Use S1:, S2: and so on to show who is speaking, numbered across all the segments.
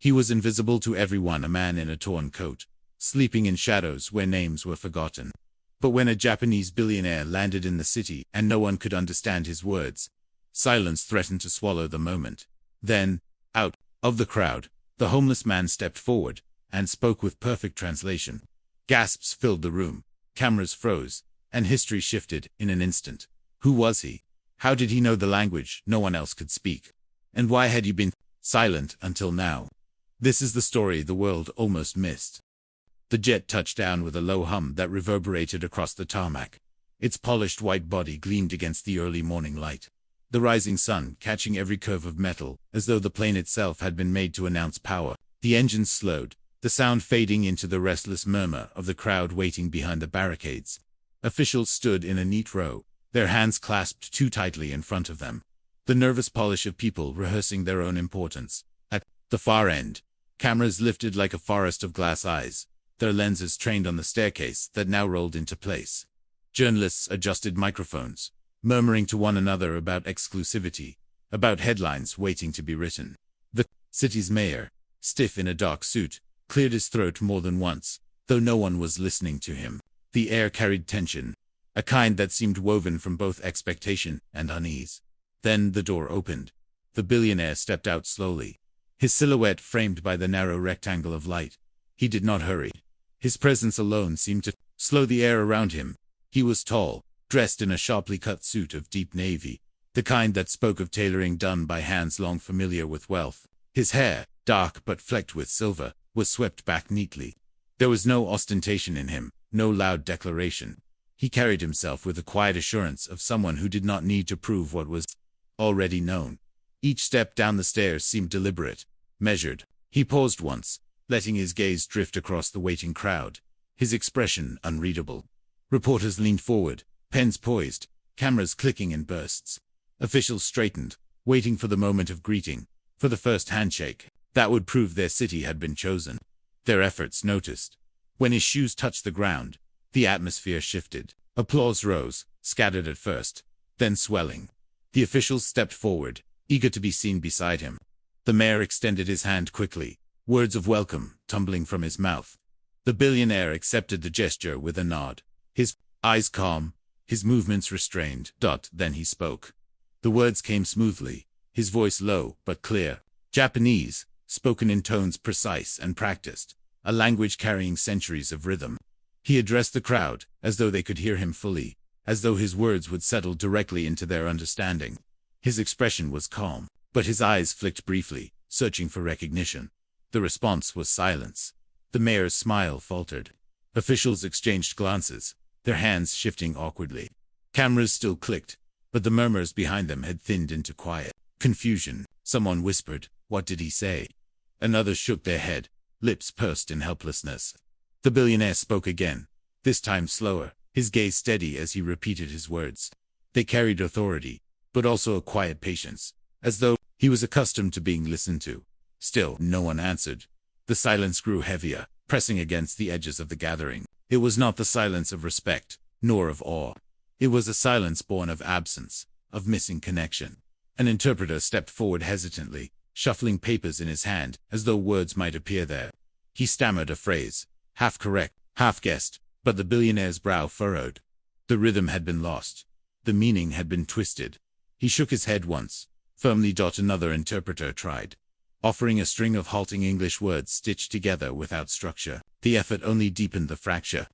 S1: He was invisible to everyone, a man in a torn coat, sleeping in shadows where names were forgotten. But when a Japanese billionaire landed in the city and no one could understand his words, silence threatened to swallow the moment. Then, out of the crowd, the homeless man stepped forward and spoke with perfect translation. Gasps filled the room, cameras froze, and history shifted in an instant. Who was he? How did he know the language no one else could speak? And why had he been silent until now? This is the story the world almost missed. The jet touched down with a low hum that reverberated across the tarmac. Its polished white body gleamed against the early morning light, the rising sun catching every curve of metal, as though the plane itself had been made to announce power. The engines slowed, the sound fading into the restless murmur of the crowd waiting behind the barricades. Officials stood in a neat row, their hands clasped too tightly in front of them, the nervous polish of people rehearsing their own importance. At the far end, cameras lifted like a forest of glass eyes, their lenses trained on the staircase that now rolled into place. Journalists adjusted microphones, murmuring to one another about exclusivity, about headlines waiting to be written. The city's mayor, stiff in a dark suit, cleared his throat more than once, though no one was listening to him. The air carried tension, a kind that seemed woven from both expectation and unease. Then the door opened. The billionaire stepped out slowly, his silhouette framed by the narrow rectangle of light. He did not hurry. His presence alone seemed to slow the air around him. He was tall, dressed in a sharply cut suit of deep navy, the kind that spoke of tailoring done by hands long familiar with wealth. His hair, dark but flecked with silver, was swept back neatly. There was no ostentation in him, no loud declaration. He carried himself with the quiet assurance of someone who did not need to prove what was already known. Each step down the stairs seemed deliberate, measured. He paused once, letting his gaze drift across the waiting crowd, his expression unreadable. Reporters leaned forward, pens poised, cameras clicking in bursts. Officials straightened, waiting for the moment of greeting, for the first handshake that would prove their city had been chosen. Their efforts noticed. When his shoes touched the ground, the atmosphere shifted. Applause rose, scattered at first, then swelling. The officials stepped forward, eager to be seen beside him. The mayor extended his hand quickly, words of welcome tumbling from his mouth. The billionaire accepted the gesture with a nod, his eyes calm, his movements restrained. Then he spoke. The words came smoothly, his voice low but clear. Japanese, spoken in tones precise and practiced, a language carrying centuries of rhythm. He addressed the crowd, as though they could hear him fully, as though his words would settle directly into their understanding. His expression was calm, but his eyes flicked briefly, searching for recognition. The response was silence. The mayor's smile faltered. Officials exchanged glances, their hands shifting awkwardly. Cameras still clicked, but the murmurs behind them had thinned into quiet confusion. Someone whispered, "What did he say?" Another shook their head, lips pursed in helplessness. The billionaire spoke again, this time slower, his gaze steady as he repeated his words. They carried authority, but also a quiet patience, as though he was accustomed to being listened to. Still, no one answered. The silence grew heavier, pressing against the edges of the gathering. It was not the silence of respect, nor of awe. It was a silence born of absence, of missing connection. An interpreter stepped forward hesitantly, shuffling papers in his hand, as though words might appear there. He stammered a phrase, half correct, half guessed, but the billionaire's brow furrowed. The rhythm had been lost. The meaning had been twisted. He shook his head once, firmly. Another interpreter tried, offering a string of halting English words stitched together without structure. The effort only deepened the fracture.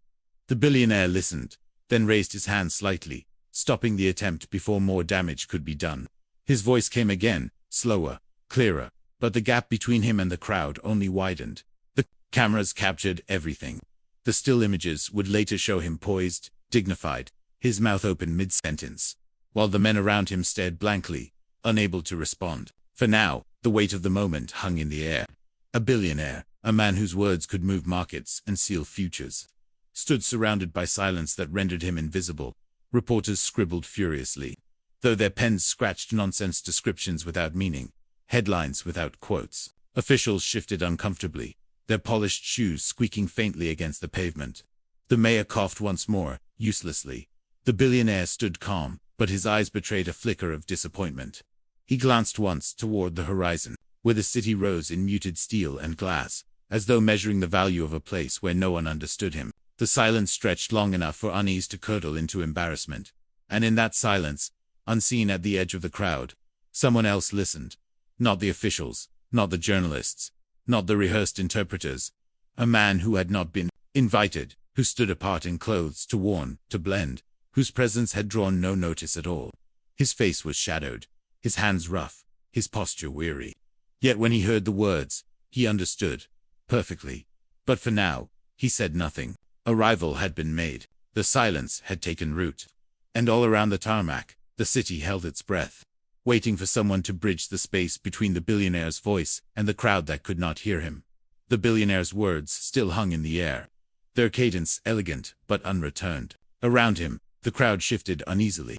S1: The billionaire listened, then raised his hand slightly, stopping the attempt before more damage could be done. His voice came again, slower, clearer, but the gap between him and the crowd only widened. The cameras captured everything. The still images would later show him poised, dignified, his mouth open mid-sentence, while the men around him stared blankly, unable to respond. For now, the weight of the moment hung in the air. A billionaire, a man whose words could move markets and seal futures, stood surrounded by silence that rendered him invisible. Reporters scribbled furiously, though their pens scratched nonsense descriptions without meaning, headlines without quotes. Officials shifted uncomfortably, their polished shoes squeaking faintly against the pavement. The mayor coughed once more, uselessly. The billionaire stood calm, but his eyes betrayed a flicker of disappointment. He glanced once toward the horizon, where the city rose in muted steel and glass, as though measuring the value of a place where no one understood him. The silence stretched long enough for unease to curdle into embarrassment. And in that silence, unseen at the edge of the crowd, someone else listened. Not the officials, not the journalists, not the rehearsed interpreters. A man who had not been invited, who stood apart in clothes to warn, to blend, whose presence had drawn no notice at all. His face was shadowed, his hands rough, his posture weary. Yet when he heard the words, he understood perfectly. But for now, he said nothing. Arrival had been made. The silence had taken root. And all around the tarmac, the city held its breath, waiting for someone to bridge the space between the billionaire's voice and the crowd that could not hear him. The billionaire's words still hung in the air, their cadence elegant but unreturned. Around him, the crowd shifted uneasily,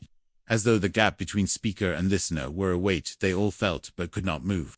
S1: as though the gap between speaker and listener were a weight they all felt but could not move.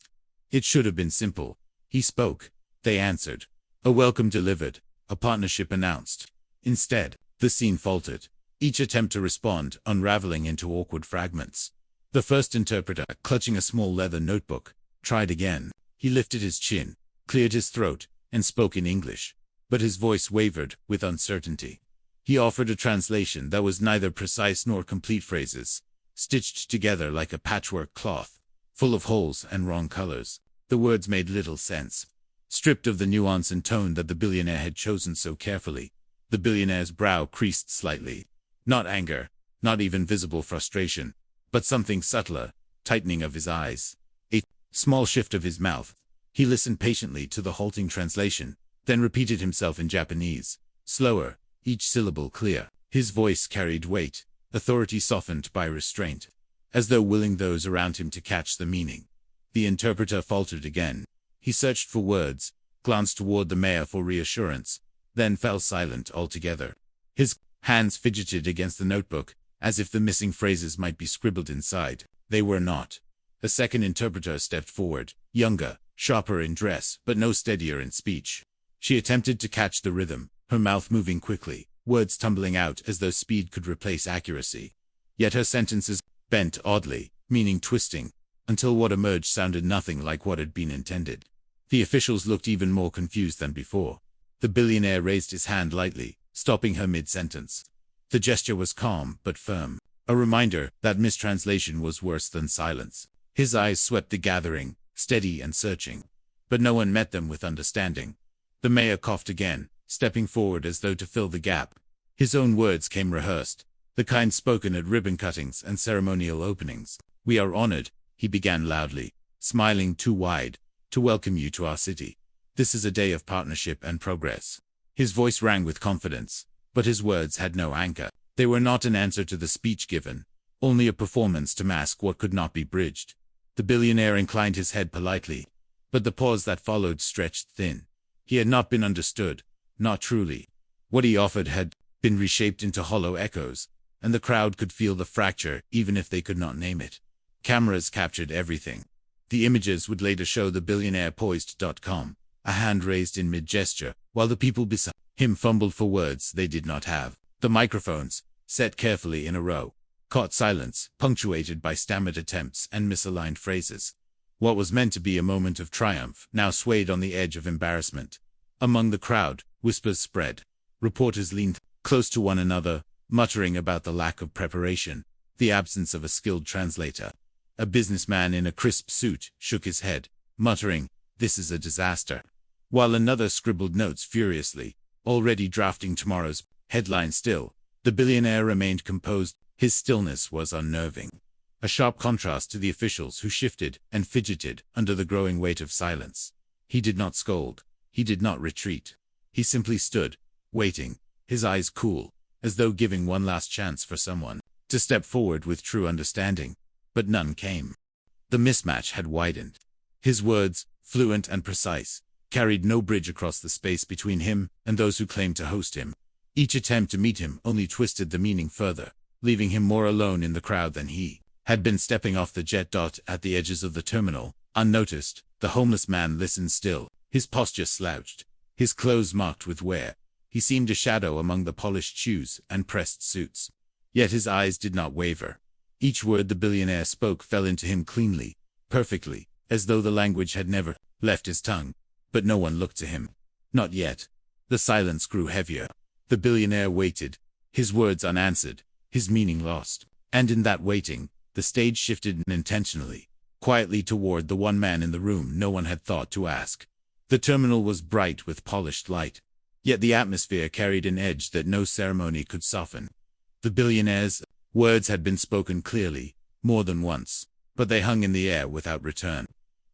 S1: It should have been simple. He spoke. They answered. A welcome delivered, a partnership announced. Instead, the scene faltered, each attempt to respond unraveling into awkward fragments. The first interpreter, clutching a small leather notebook, tried again. He lifted his chin, cleared his throat, and spoke in English, but his voice wavered with uncertainty. He offered a translation that was neither precise nor complete, phrases, stitched together like a patchwork cloth, full of holes and wrong colors. The words made little sense, stripped of the nuance and tone that the billionaire had chosen so carefully. The billionaire's brow creased slightly. Not anger, not even visible frustration, but something subtler, tightening of his eyes. A small shift of his mouth. He listened patiently to the halting translation, then repeated himself in Japanese, slower, each syllable clear. His voice carried weight, authority softened by restraint, as though willing those around him to catch the meaning. The interpreter faltered again. He searched for words, glanced toward the mayor for reassurance, then fell silent altogether. His hands fidgeted against the notebook, as if the missing phrases might be scribbled inside. They were not. A second interpreter stepped forward, younger, sharper in dress, but no steadier in speech. She attempted to catch the rhythm, her mouth moving quickly, words tumbling out as though speed could replace accuracy. Yet her sentences bent oddly, meaning twisting, until what emerged sounded nothing like what had been intended. The officials looked even more confused than before. The billionaire raised his hand lightly, stopping her mid-sentence. The gesture was calm but firm, a reminder that mistranslation was worse than silence. His eyes swept the gathering, steady and searching. But no one met them with understanding. The mayor coughed again, stepping forward as though to fill the gap. His own words came rehearsed, the kind spoken at ribbon cuttings and ceremonial openings. "We are honored," he began loudly, smiling too wide, "to welcome you to our city. This is a day of partnership and progress." His voice rang with confidence, but his words had no anchor. They were not an answer to the speech given, only a performance to mask what could not be bridged. The billionaire inclined his head politely, but the pause that followed stretched thin. He had not been understood, not truly. What he offered had been reshaped into hollow echoes, and the crowd could feel the fracture even if they could not name it. Cameras captured everything. The images would later show the billionaire poised.com, a hand raised in mid-gesture, while the people beside him fumbled for words they did not have. The microphones, set carefully in a row, caught silence, punctuated by stammered attempts and misaligned phrases. What was meant to be a moment of triumph now swayed on the edge of embarrassment. Among the crowd, whispers spread. Reporters leaned close to one another, muttering about the lack of preparation, the absence of a skilled translator. A businessman in a crisp suit shook his head, muttering, "This is a disaster," while another scribbled notes furiously, already drafting tomorrow's headline. Still, the billionaire remained composed. His stillness was unnerving, a sharp contrast to the officials who shifted and fidgeted under the growing weight of silence. He did not scold. He did not retreat. He simply stood, waiting, his eyes cool, as though giving one last chance for someone to step forward with true understanding. But none came. The mismatch had widened. His words, fluent and precise, carried no bridge across the space between him and those who claimed to host him. Each attempt to meet him only twisted the meaning further, leaving him more alone in the crowd than he had been. Stepping off the jet at the edges of the terminal, unnoticed, the homeless man listened still, his posture slouched, his clothes marked with wear. He seemed a shadow among the polished shoes and pressed suits. Yet his eyes did not waver. Each word the billionaire spoke fell into him cleanly, perfectly, as though the language had never left his tongue. But no one looked to him. Not yet. The silence grew heavier. The billionaire waited, his words unanswered, his meaning lost. And in that waiting, the stage shifted unintentionally, quietly toward the one man in the room no one had thought to ask. The terminal was bright with polished light, yet the atmosphere carried an edge that no ceremony could soften. The billionaire's words had been spoken clearly, more than once, but they hung in the air without return.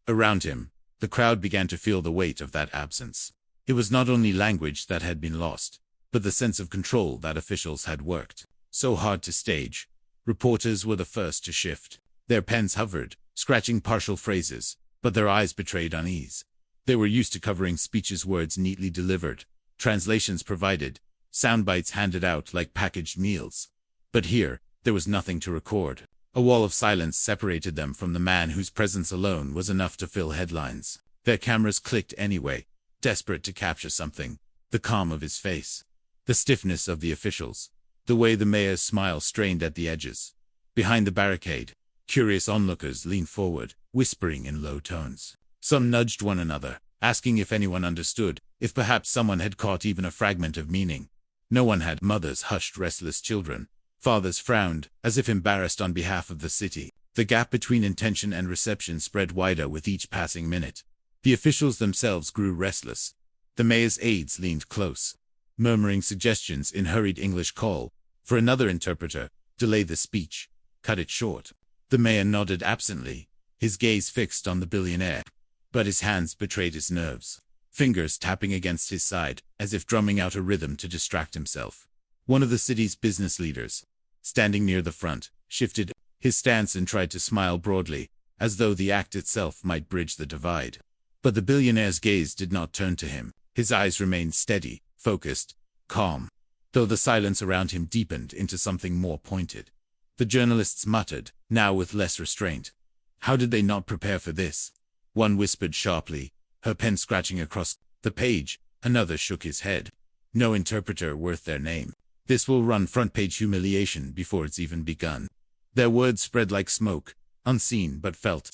S1: Around him, the crowd began to feel the weight of that absence. It was not only language that had been lost, but the sense of control that officials had worked so hard to stage. Reporters were the first to shift. Their pens hovered, scratching partial phrases, but their eyes betrayed unease. They were used to covering speeches, words neatly delivered, translations provided, sound bites handed out like packaged meals. But here, there was nothing to record. A wall of silence separated them from the man whose presence alone was enough to fill headlines. Their cameras clicked anyway, desperate to capture something. The calm of his face, the stiffness of the officials, the way the mayor's smile strained at the edges. Behind the barricade, curious onlookers leaned forward, whispering in low tones. Some nudged one another, asking if anyone understood, if perhaps someone had caught even a fragment of meaning. No one had. Mothers hushed restless children. Fathers frowned, as if embarrassed on behalf of the city. The gap between intention and reception spread wider with each passing minute. The officials themselves grew restless. The mayor's aides leaned close, murmuring suggestions in hurried English. Call for another interpreter, delay the speech, cut it short. The mayor nodded absently, his gaze fixed on the billionaire. But his hands betrayed his nerves, fingers tapping against his side, as if drumming out a rhythm to distract himself. One of the city's business leaders, standing near the front, shifted his stance and tried to smile broadly, as though the act itself might bridge the divide. But the billionaire's gaze did not turn to him. His eyes remained steady, focused, calm, though the silence around him deepened into something more pointed. The journalists muttered, now with less restraint. How did they not prepare for this? One whispered sharply, her pen scratching across the page. Another shook his head. No interpreter worth their name. This will run front-page humiliation before it's even begun. Their words spread like smoke, unseen but felt.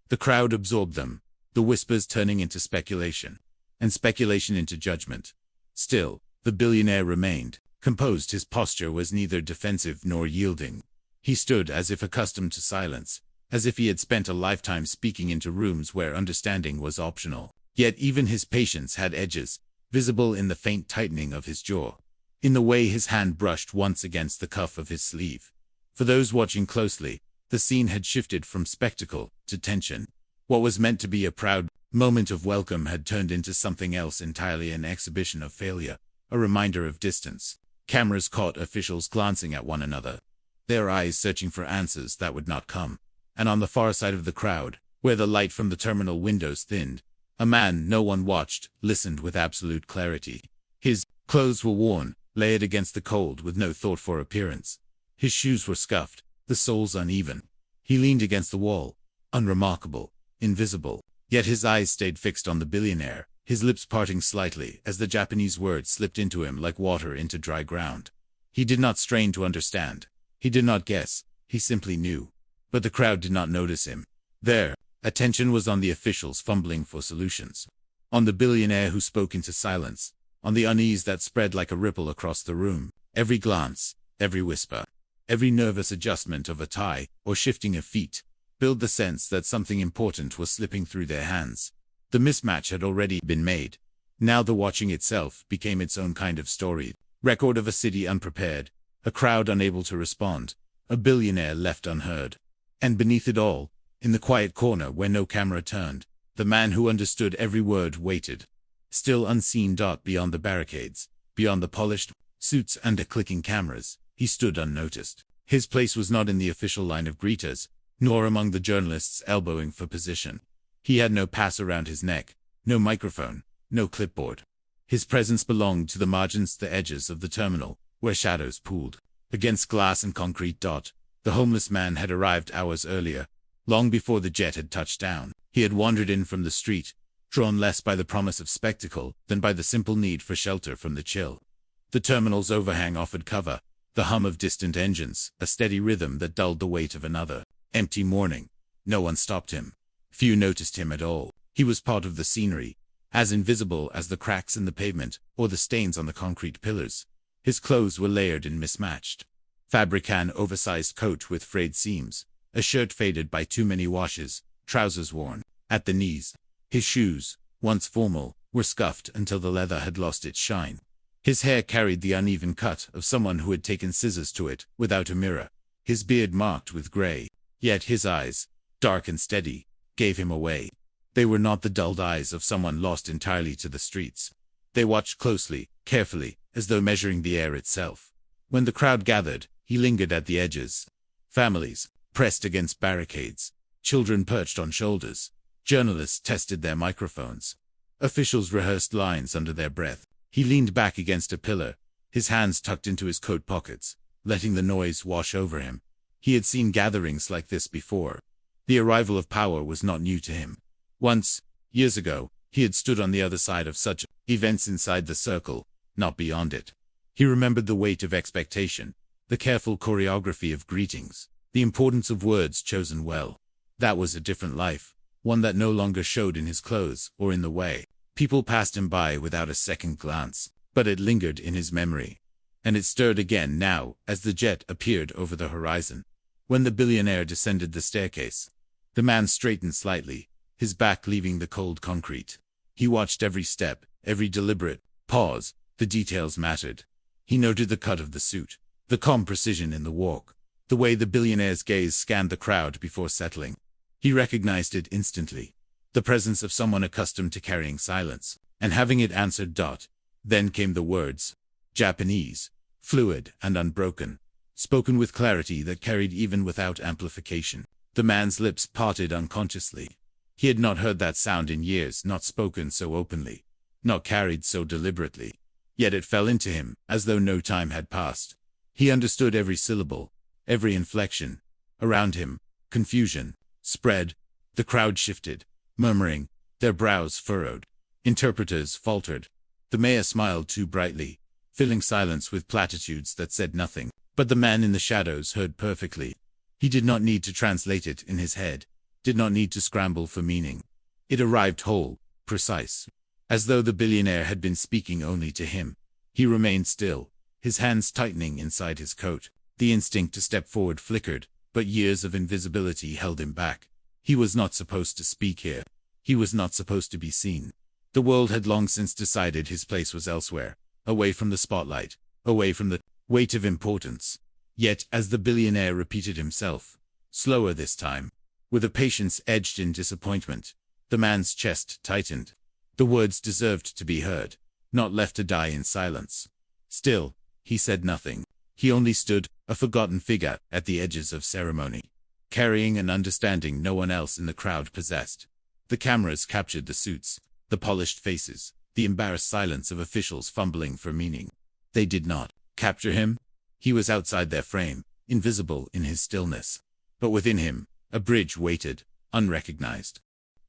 S1: The crowd absorbed them, the whispers turning into speculation, and speculation into judgment. Still, the billionaire remained composed. His posture was neither defensive nor yielding. He stood as if accustomed to silence, as if he had spent a lifetime speaking into rooms where understanding was optional. Yet even his patience had edges, visible in the faint tightening of his jaw, in the way his hand brushed once against the cuff of his sleeve. For those watching closely, the scene had shifted from spectacle to tension. What was meant to be a proud moment of welcome had turned into something else entirely, an exhibition of failure, a reminder of distance. Cameras caught officials glancing at one another, their eyes searching for answers that would not come. And on the far side of the crowd, where the light from the terminal windows thinned, a man no one watched listened with absolute clarity. His clothes were worn, layered against the cold with no thought for appearance. His shoes were scuffed, the soles uneven. He leaned against the wall, unremarkable, invisible, yet his eyes stayed fixed on the billionaire, his lips parting slightly as the Japanese words slipped into him like water into dry ground. He did not strain to understand. He did not guess. He simply knew. But the crowd did not notice him. Their attention was on the officials fumbling for solutions, on the billionaire who spoke into silence, on the unease that spread like a ripple across the room. Every glance, every whisper, every nervous adjustment of a tie or shifting of feet, built the sense that something important was slipping through their hands. The mismatch had already been made. Now the watching itself became its own kind of story. Record of a city unprepared, a crowd unable to respond, a billionaire left unheard. And beneath it all, in the quiet corner where no camera turned, the man who understood every word waited. Still unseen. Beyond the barricades, beyond the polished suits and the clicking cameras, he stood unnoticed. His place was not in the official line of greeters, nor among the journalists elbowing for position. He had no pass around his neck, no microphone, no clipboard. His presence belonged to the margins, the edges of the terminal, where shadows pooled against glass and concrete. The homeless man had arrived hours earlier, long before the jet had touched down. He had wandered in from the street, drawn less by the promise of spectacle than by the simple need for shelter from the chill. The terminal's overhang offered cover, the hum of distant engines, a steady rhythm that dulled the weight of another empty morning. No one stopped him. Few noticed him at all. He was part of the scenery, as invisible as the cracks in the pavement or the stains on the concrete pillars. His clothes were layered and mismatched. Fabric: an oversized coat with frayed seams, a shirt faded by too many washes, trousers worn at the knees. His shoes, once formal, were scuffed until the leather had lost its shine. His hair carried the uneven cut of someone who had taken scissors to it without a mirror. His beard marked with gray, yet his eyes, dark and steady, gave him away. They were not the dulled eyes of someone lost entirely to the streets. They watched closely, carefully, as though measuring the air itself. When the crowd gathered, he lingered at the edges. Families pressed against barricades. Children perched on shoulders. Journalists tested their microphones. Officials rehearsed lines under their breath. He leaned back against a pillar, his hands tucked into his coat pockets, letting the noise wash over him. He had seen gatherings like this before. The arrival of power was not new to him. Once, years ago, he had stood on the other side of such events, inside the circle, not beyond it. He remembered the weight of expectation, the careful choreography of greetings, the importance of words chosen well. That was a different life, one that no longer showed in his clothes or in the way people passed him by without a second glance, but it lingered in his memory. And it stirred again now as the jet appeared over the horizon. When the billionaire descended the staircase, the man straightened slightly, his back leaving the cold concrete. He watched every step, every deliberate pause. The details mattered. He noted the cut of the suit, the calm precision in the walk, the way the billionaire's gaze scanned the crowd before settling. He recognized it instantly. The presence of someone accustomed to carrying silence, and having it answered. Then came the words. Japanese, fluid and unbroken, spoken with clarity that carried even without amplification. The man's lips parted unconsciously. He had not heard that sound in years, not spoken so openly, not carried so deliberately. Yet it fell into him, as though no time had passed. He understood every syllable, every inflection. Around him, confusion spread. The crowd shifted, murmuring, their brows furrowed. Interpreters faltered. The mayor smiled too brightly, filling silence with platitudes that said nothing. But the man in the shadows heard perfectly. He did not need to translate it in his head, did not need to scramble for meaning. It arrived whole, precise, as though the billionaire had been speaking only to him. He remained still, his hands tightening inside his coat. The instinct to step forward flickered, but years of invisibility held him back. He was not supposed to speak here. He was not supposed to be seen. The world had long since decided his place was elsewhere, away from the spotlight, away from the weight of importance. Yet, as the billionaire repeated himself, slower this time, with a patience edged in disappointment, the man's chest tightened. The words deserved to be heard, not left to die in silence. Still, he said nothing. He only stood, a forgotten figure, at the edges of ceremony, carrying an understanding no one else in the crowd possessed. The cameras captured the suits, the polished faces, the embarrassed silence of officials fumbling for meaning. They did not capture him. He was outside their frame, invisible in his stillness. But within him, a bridge waited, unrecognized.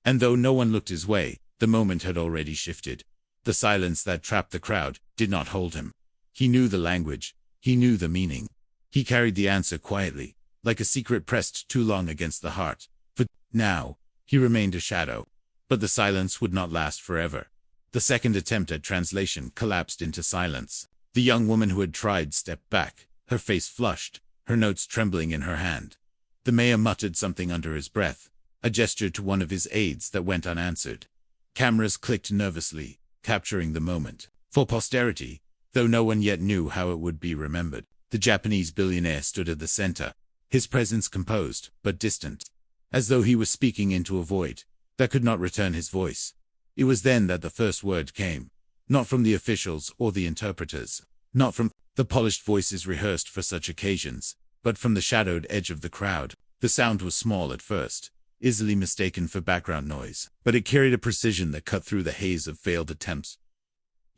S1: And though no one looked his way, the moment had already shifted. The silence that trapped the crowd did not hold him. He knew the language. He knew the meaning. He carried the answer quietly, like a secret pressed too long against the heart. For now, he remained a shadow. But the silence would not last forever. The second attempt at translation collapsed into silence. The young woman who had tried stepped back, her face flushed, her notes trembling in her hand. The mayor muttered something under his breath, a gesture to one of his aides that went unanswered. Cameras clicked nervously, capturing the moment. For posterity, though no one yet knew how it would be remembered, the Japanese billionaire stood at the center, his presence composed, but distant, as though he was speaking into a void that could not return his voice. It was then that the first word came, not from the officials or the interpreters, not from the polished voices rehearsed for such occasions, but from the shadowed edge of the crowd. The sound was small at first, easily mistaken for background noise, but it carried a precision that cut through the haze of failed attempts.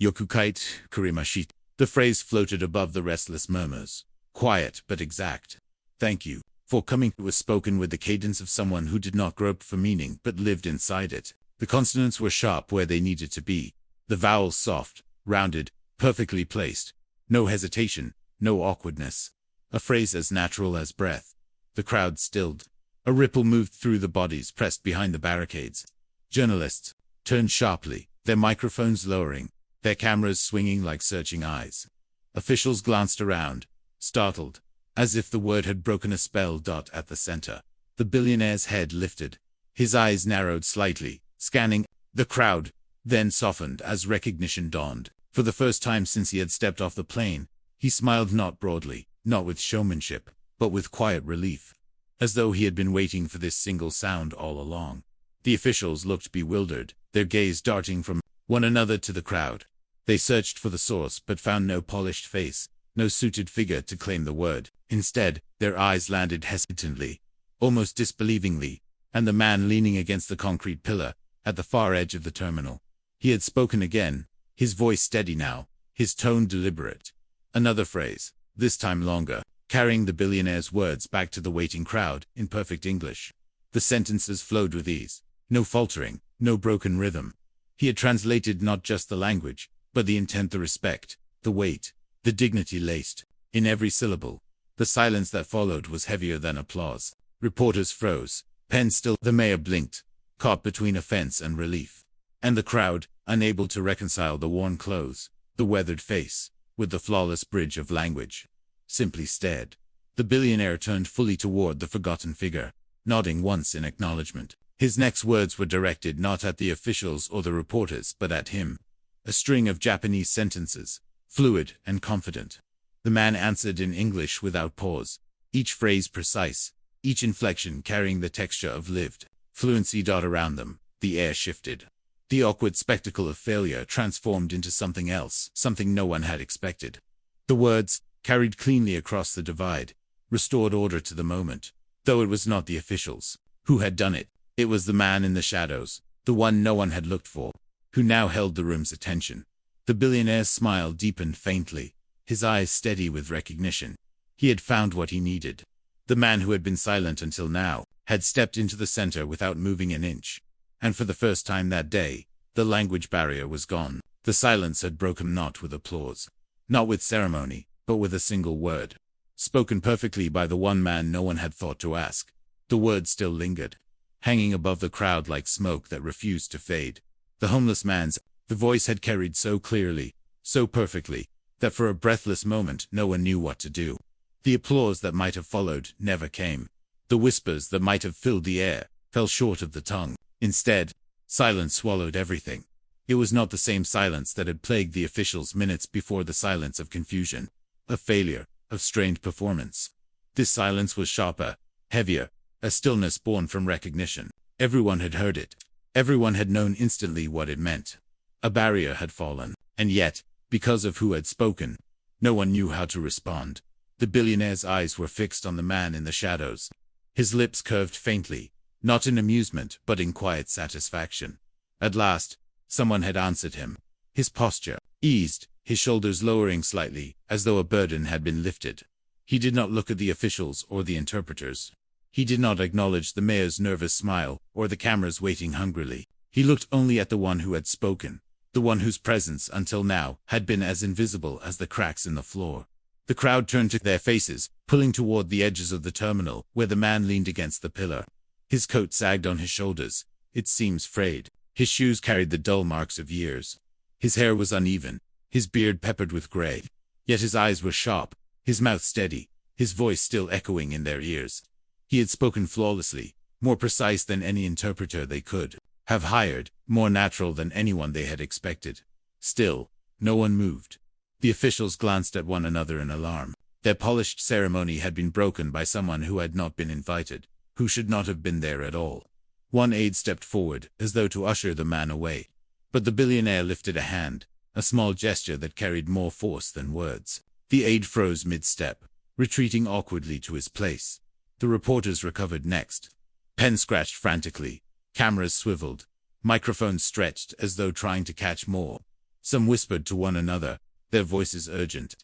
S1: Yokukite kurimashita. The phrase floated above the restless murmurs, quiet but exact. Thank you for coming. It was spoken with the cadence of someone who did not grope for meaning but lived inside it. The consonants were sharp where they needed to be, the vowels soft, rounded, perfectly placed. No hesitation, no awkwardness. A phrase as natural as breath. The crowd stilled. A ripple moved through the bodies pressed behind the barricades. Journalists turned sharply, their microphones lowering, their cameras swinging like searching eyes. Officials glanced around, startled, as if the word had broken a spell. At the center, the billionaire's head lifted. His eyes narrowed slightly, scanning the crowd, then softened as recognition dawned. For the first time since he had stepped off the plane, he smiled, not broadly, not with showmanship, but with quiet relief, as though he had been waiting for this single sound all along. The officials looked bewildered, their gaze darting from one another to the crowd. They searched for the source but found no polished face, no suited figure to claim the word. Instead, their eyes landed hesitantly, almost disbelievingly, and the man leaning against the concrete pillar at the far edge of the terminal. He had spoken again, his voice steady now, his tone deliberate. Another phrase, this time longer, carrying the billionaire's words back to the waiting crowd in perfect English. The sentences flowed with ease, no faltering, no broken rhythm. He had translated not just the language, but the intent, the respect, the weight, the dignity laced in every syllable. The silence that followed was heavier than applause. Reporters froze, pens still. The mayor blinked, caught between offense and relief. And the crowd, unable to reconcile the worn clothes, the weathered face, with the flawless bridge of language, simply stared. The billionaire turned fully toward the forgotten figure, nodding once in acknowledgement. His next words were directed not at the officials or the reporters but at him. A string of Japanese sentences, fluid and confident. The man answered in English without pause, each phrase precise, each inflection carrying the texture of lived fluency. Around them, the air shifted. The awkward spectacle of failure transformed into something else, something no one had expected. The words, carried cleanly across the divide, restored order to the moment. Though it was not the officials who had done it, it was the man in the shadows, the one no one had looked for, who now held the room's attention. The billionaire's smile deepened faintly, his eyes steady with recognition. He had found what he needed. The man who had been silent until now had stepped into the center without moving an inch. And for the first time that day, the language barrier was gone. The silence had broken, not with applause, not with ceremony, but with a single word, spoken perfectly by the one man no one had thought to ask. The word still lingered, hanging above the crowd like smoke that refused to fade. The homeless man's. The voice had carried so clearly, so perfectly, that for a breathless moment no one knew what to do. The applause that might have followed never came. The whispers that might have filled the air fell short of the tongue. Instead, silence swallowed everything. It was not the same silence that had plagued the officials minutes before, the silence of confusion, of failure, of strained performance. This silence was sharper, heavier, a stillness born from recognition. Everyone had heard it. Everyone had known instantly what it meant. A barrier had fallen, and yet, because of who had spoken, no one knew how to respond. The billionaire's eyes were fixed on the man in the shadows. His lips curved faintly, not in amusement but in quiet satisfaction. At last, someone had answered him. His posture eased, his shoulders lowering slightly, as though a burden had been lifted. He did not look at the officials or the interpreters. He did not acknowledge the mayor's nervous smile or the cameras waiting hungrily. He looked only at the one who had spoken, the one whose presence until now had been as invisible as the cracks in the floor. The crowd turned to their faces, pulling toward the edges of the terminal, where the man leaned against the pillar. His coat sagged on his shoulders, its seams frayed. His shoes carried the dull marks of years. His hair was uneven, his beard peppered with gray. Yet his eyes were sharp, his mouth steady, his voice still echoing in their ears. He had spoken flawlessly, more precise than any interpreter they could have hired, more natural than anyone they had expected. Still, no one moved. The officials glanced at one another in alarm. Their polished ceremony had been broken by someone who had not been invited, who should not have been there at all. One aide stepped forward, as though to usher the man away. But the billionaire lifted a hand, a small gesture that carried more force than words. The aide froze mid-step, retreating awkwardly to his place. The reporters recovered next. Pens scratched frantically, cameras swiveled, microphones stretched as though trying to catch more. Some whispered to one another, their voices urgent.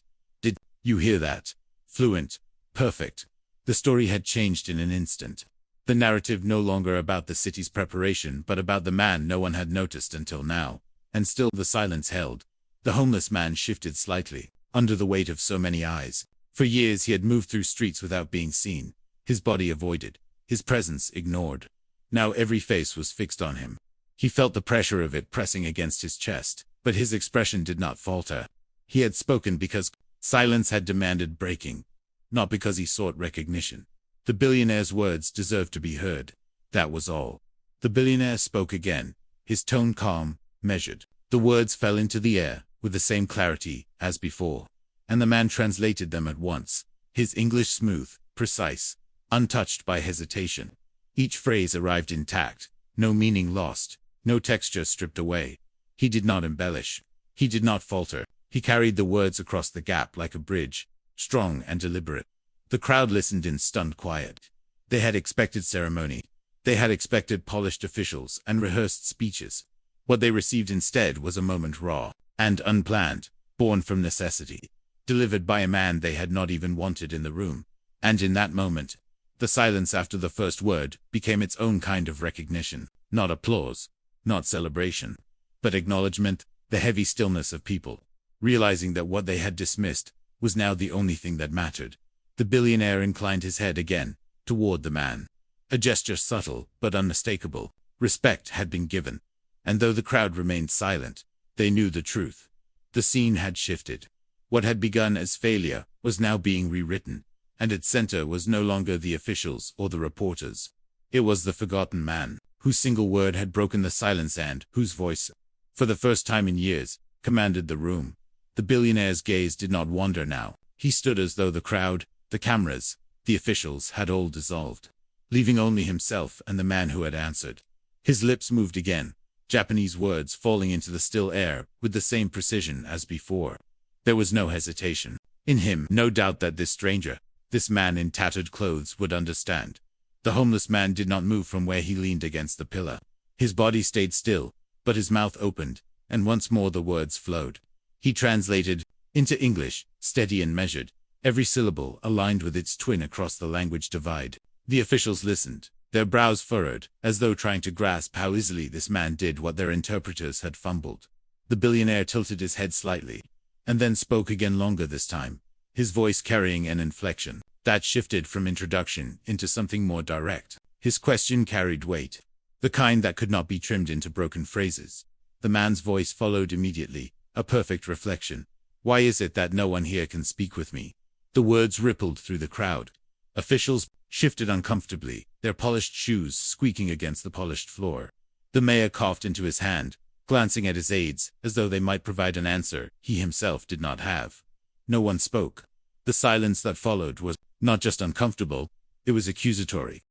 S1: "Did you hear that? Fluent. Perfect." The story had changed in an instant. The narrative no longer about the city's preparation but about the man no one had noticed until now. And still the silence held. The homeless man shifted slightly, under the weight of so many eyes. For years he had moved through streets without being seen, his body avoided, his presence ignored. Now every face was fixed on him. He felt the pressure of it pressing against his chest, but his expression did not falter. He had spoken because silence had demanded breaking, not because he sought recognition. The billionaire's words deserved to be heard. That was all. The billionaire spoke again, his tone calm, measured. The words fell into the air with the same clarity as before, and the man translated them at once, his English smooth, precise, untouched by hesitation. Each phrase arrived intact, no meaning lost, no texture stripped away. He did not embellish. He did not falter. He carried the words across the gap like a bridge, strong and deliberate. The crowd listened in stunned quiet. They had expected ceremony. They had expected polished officials and rehearsed speeches. What they received instead was a moment raw and unplanned, born from necessity, delivered by a man they had not even wanted in the room. And in that moment, the silence after the first word became its own kind of recognition, not applause, not celebration, but acknowledgement, the heavy stillness of people, realizing that what they had dismissed was now the only thing that mattered. The billionaire inclined his head again, toward the man. A gesture subtle but unmistakable. Respect had been given, and though the crowd remained silent, they knew the truth. The scene had shifted. What had begun as failure was now being rewritten, and its center was no longer the officials or the reporters. It was the forgotten man, whose single word had broken the silence and whose voice, for the first time in years, commanded the room. The billionaire's gaze did not wander now. He stood as though the crowd, the cameras, the officials had all dissolved, leaving only himself and the man who had answered. His lips moved again, Japanese words falling into the still air with the same precision as before. There was no hesitation. In him, no doubt that this stranger, this man in tattered clothes, would understand. The homeless man did not move from where he leaned against the pillar. His body stayed still, but his mouth opened, and once more the words flowed. He translated into English, steady and measured, every syllable aligned with its twin across the language divide. The officials listened, their brows furrowed, as though trying to grasp how easily this man did what their interpreters had fumbled. The billionaire tilted his head slightly, and then spoke again, longer this time, his voice carrying an inflection that shifted from introduction into something more direct. His question carried weight, the kind that could not be trimmed into broken phrases. The man's voice followed immediately, a perfect reflection. Why is it that no one here can speak with me? The words rippled through the crowd. Officials shifted uncomfortably, their polished shoes squeaking against the polished floor. The mayor coughed into his hand, glancing at his aides as though they might provide an answer he himself did not have. No one spoke. The silence that followed was not just uncomfortable, it was accusatory.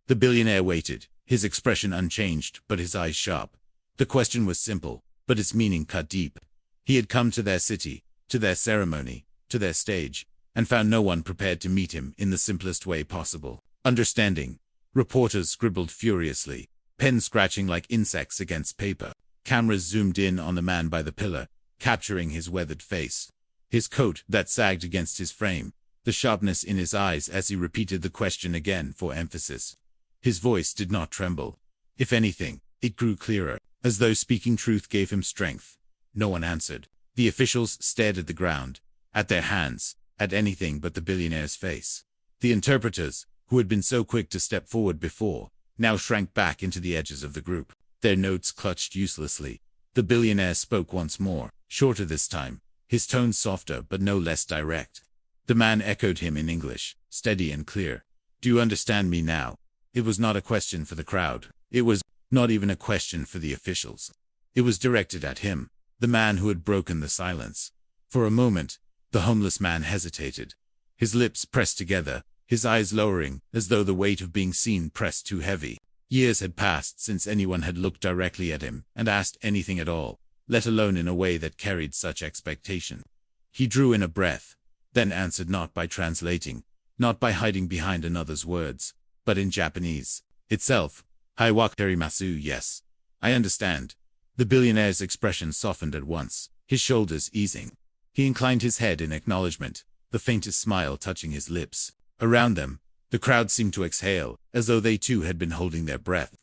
S1: The billionaire waited, his expression unchanged but his eyes sharp. The question was simple, but its meaning cut deep. He had come to their city, to their ceremony, to their stage, and found no one prepared to meet him in the simplest way possible. Understanding. Reporters scribbled furiously, pens scratching like insects against paper. Cameras zoomed in on the man by the pillar, capturing his weathered face, his coat that sagged against his frame, the sharpness in his eyes as he repeated the question again for emphasis. His voice did not tremble. If anything, it grew clearer, as though speaking truth gave him strength. No one answered. The officials stared at the ground, at their hands, at anything but the billionaire's face. The interpreters, who had been so quick to step forward before, now shrank back into the edges of the group, their notes clutched uselessly. The billionaire spoke once more, shorter this time, his tone softer but no less direct. The man echoed him in English, steady and clear. Do you understand me now? It was not a question for the crowd. It was not even a question for the officials. It was directed at him, the man who had broken the silence. For a moment, the homeless man hesitated. His lips pressed together, his eyes lowering, as though the weight of being seen pressed too heavy. Years had passed since anyone had looked directly at him and asked anything at all, let alone in a way that carried such expectation. He drew in a breath, then answered, not by translating, not by hiding behind another's words, but in Japanese itself. Hai wa karimasu, yes. I understand. The billionaire's expression softened at once, his shoulders easing. He inclined his head in acknowledgement, the faintest smile touching his lips. Around them, the crowd seemed to exhale, as though they too had been holding their breath.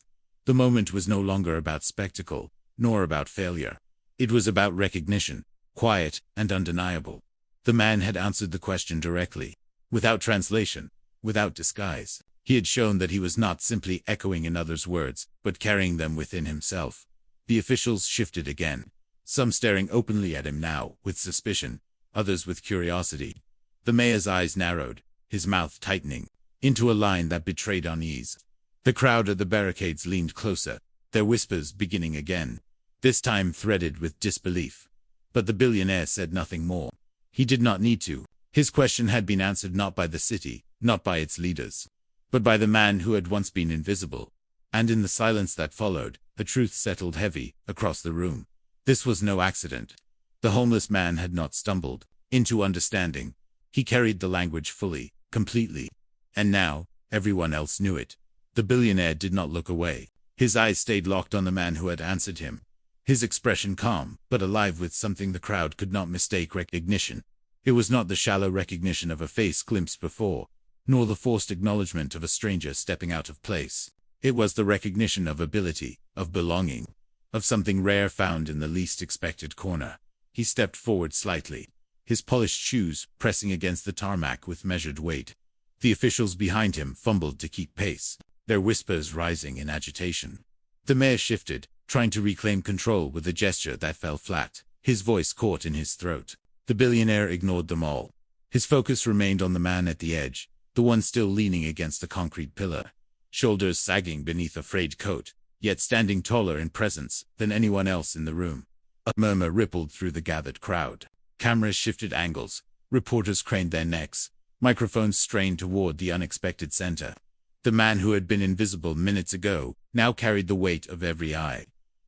S1: The moment was no longer about spectacle, nor about failure. It was about recognition, quiet and undeniable. The man had answered the question directly, without translation, without disguise. He had shown that he was not simply echoing in others' words, but carrying them within himself. The officials shifted again, some staring openly at him now, with suspicion, others with curiosity. The mayor's eyes narrowed, his mouth tightening, into a line that betrayed unease. The crowd at the barricades leaned closer, their whispers beginning again, this time threaded with disbelief. But the billionaire said nothing more. He did not need to. His question had been answered not by the city, not by its leaders, but by the man who had once been invisible. And in the silence that followed, the truth settled heavy across the room. This was no accident. The homeless man had not stumbled into understanding. He carried the language fully, completely. And now, everyone else knew it. The billionaire did not look away. His eyes stayed locked on the man who had answered him. His expression calm, but alive with something the crowd could not mistake: recognition. It was not the shallow recognition of a face glimpsed before, nor the forced acknowledgement of a stranger stepping out of place. It was the recognition of ability, of belonging, of something rare found in the least expected corner. He stepped forward slightly, his polished shoes pressing against the tarmac with measured weight. The officials behind him fumbled to keep pace, their whispers rising in agitation. The mayor shifted, trying to reclaim control with a gesture that fell flat, his voice caught in his throat. The billionaire ignored them all. His focus remained on the man at the edge, the one still leaning against the concrete pillar, shoulders sagging beneath a frayed coat, yet standing taller in presence than anyone else in the room. A murmur rippled through the gathered crowd. Cameras shifted angles, reporters craned their necks, microphones strained toward the unexpected center. The man who had been invisible minutes ago now carried the weight of every eye.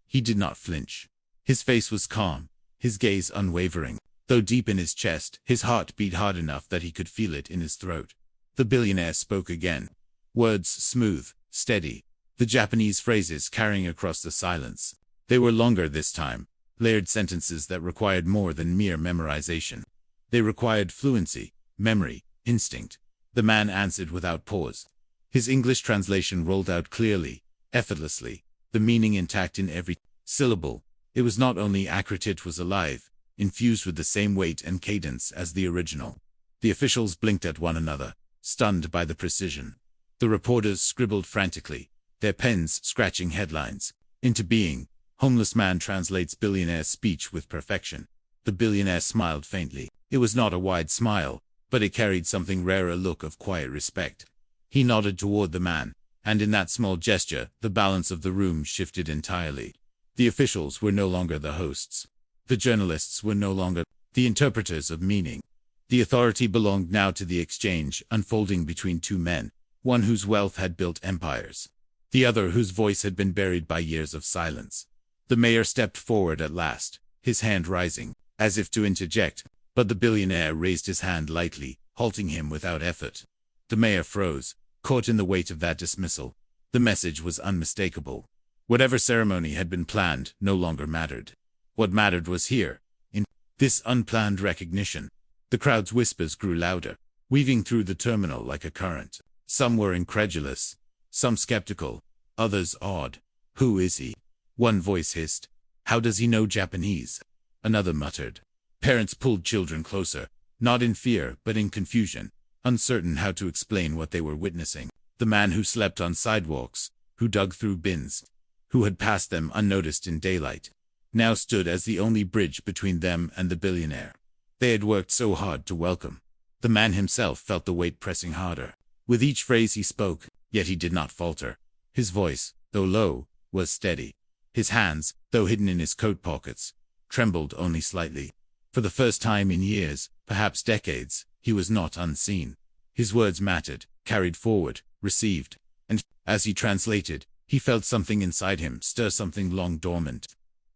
S1: He did not flinch. His face was calm, his gaze unwavering. Though deep in his chest, his heart beat hard enough that he could feel it in his throat. The billionaire spoke again. Words smooth, steady, the Japanese phrases carrying across the silence. They were longer this time, layered sentences that required more than mere memorization. They required fluency, memory, instinct. The man answered without pause. His English translation rolled out clearly, effortlessly, the meaning intact in every syllable. It was not only accurate, it was alive, infused with the same weight and cadence as the original. The officials blinked at one another, stunned by the precision. The reporters scribbled frantically, their pens scratching headlines into being. Homeless man translates billionaire's speech with perfection. The billionaire smiled faintly. It was not a wide smile, but it carried something rare, a look of quiet respect. He nodded toward the man, and in that small gesture, the balance of the room shifted entirely. The officials were no longer the hosts. The journalists were no longer the interpreters of meaning. The authority belonged now to the exchange unfolding between two men, one whose wealth had built empires, the other whose voice had been buried by years of silence. The mayor stepped forward at last, his hand rising, as if to interject, but the billionaire raised his hand lightly, halting him without effort. The mayor froze, caught in the weight of that dismissal. The message was unmistakable. Whatever ceremony had been planned no longer mattered. What mattered was here, in this unplanned recognition. The crowd's whispers grew louder, weaving through the terminal like a current. Some were incredulous, some skeptical, others awed. Who is he? One voice hissed. How does he know Japanese? Another muttered. Parents pulled children closer, not in fear but in confusion, uncertain how to explain what they were witnessing. The man who slept on sidewalks, who dug through bins, who had passed them unnoticed in daylight, now stood as the only bridge between them and the billionaire. They had worked so hard to welcome. The man himself felt the weight pressing harder. With each phrase he spoke, yet he did not falter. His voice, though low, was steady. His hands, though hidden in his coat pockets, trembled only slightly. For the first time in years, perhaps decades, he was not unseen. His words mattered, carried forward, received. And, as he translated, he felt something inside him stir, something long dormant.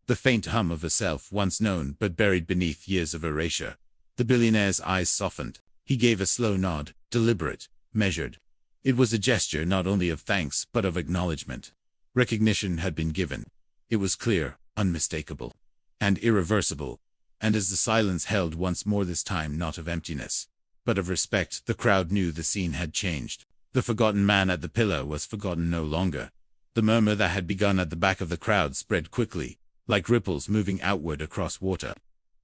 S1: The faint hum of a self once known but buried beneath years of erasure. The billionaire's eyes softened. He gave a slow nod, deliberate, measured. It was a gesture not only of thanks but of acknowledgement. Recognition had been given. It was clear, unmistakable, and irreversible. And as the silence held once more, this time not of emptiness, but of respect, the crowd knew the scene had changed. The forgotten man at the pillar was forgotten no longer. The murmur that had begun at the back of the crowd spread quickly, like ripples moving outward across water.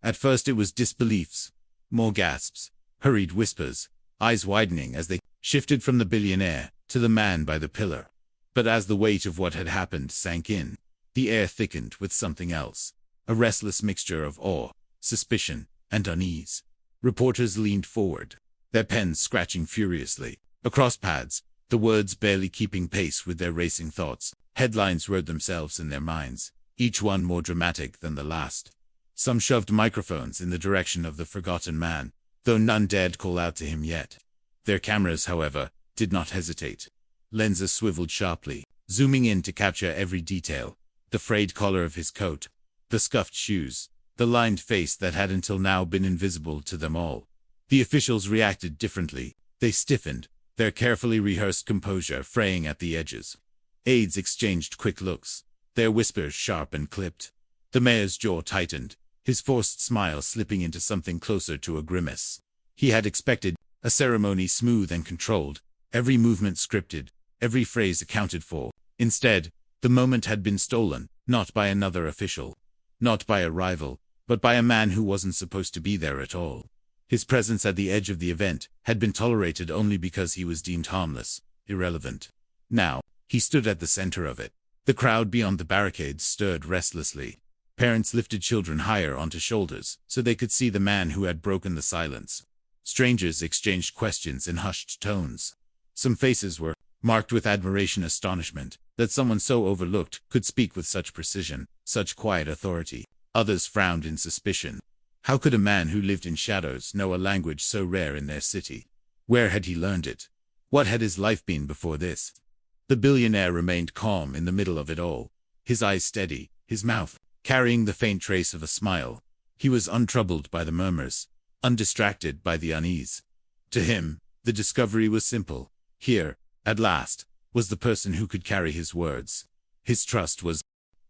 S1: At first it was disbeliefs, more gasps, hurried whispers, eyes widening as they shifted from the billionaire to the man by the pillar. But as the weight of what had happened sank in, the air thickened with something else, a restless mixture of awe, suspicion, and unease. Reporters leaned forward, their pens scratching furiously across pads, the words barely keeping pace with their racing thoughts. Headlines wrote themselves in their minds, each one more dramatic than the last. Some shoved microphones in the direction of the forgotten man, though none dared call out to him yet. Their cameras, however, did not hesitate. Lenses swiveled sharply, zooming in to capture every detail: the frayed collar of his coat, the scuffed shoes, the lined face that had until now been invisible to them all. The officials reacted differently. They stiffened, their carefully rehearsed composure fraying at the edges. Aides exchanged quick looks, their whispers sharp and clipped. The mayor's jaw tightened, his forced smile slipping into something closer to a grimace. He had expected a ceremony smooth and controlled, every movement scripted, every phrase accounted for. Instead, the moment had been stolen, not by another official, not by a rival, but by a man who wasn't supposed to be there at all. His presence at the edge of the event had been tolerated only because he was deemed harmless, irrelevant. Now, he stood at the center of it. The crowd beyond the barricades stirred restlessly. Parents lifted children higher onto shoulders so they could see the man who had broken the silence. Strangers exchanged questions in hushed tones. Some faces were marked with admiration, astonishment that someone so overlooked could speak with such precision, such quiet authority. Others frowned in suspicion. How could a man who lived in shadows know a language so rare in their city? Where had he learned it? What had his life been before this? The billionaire remained calm in the middle of it all, his eyes steady, his mouth carrying the faint trace of a smile. He was untroubled by the murmurs, undistracted by the unease. To him, the discovery was simple. Here, at last, was the person who could carry his words. His trust was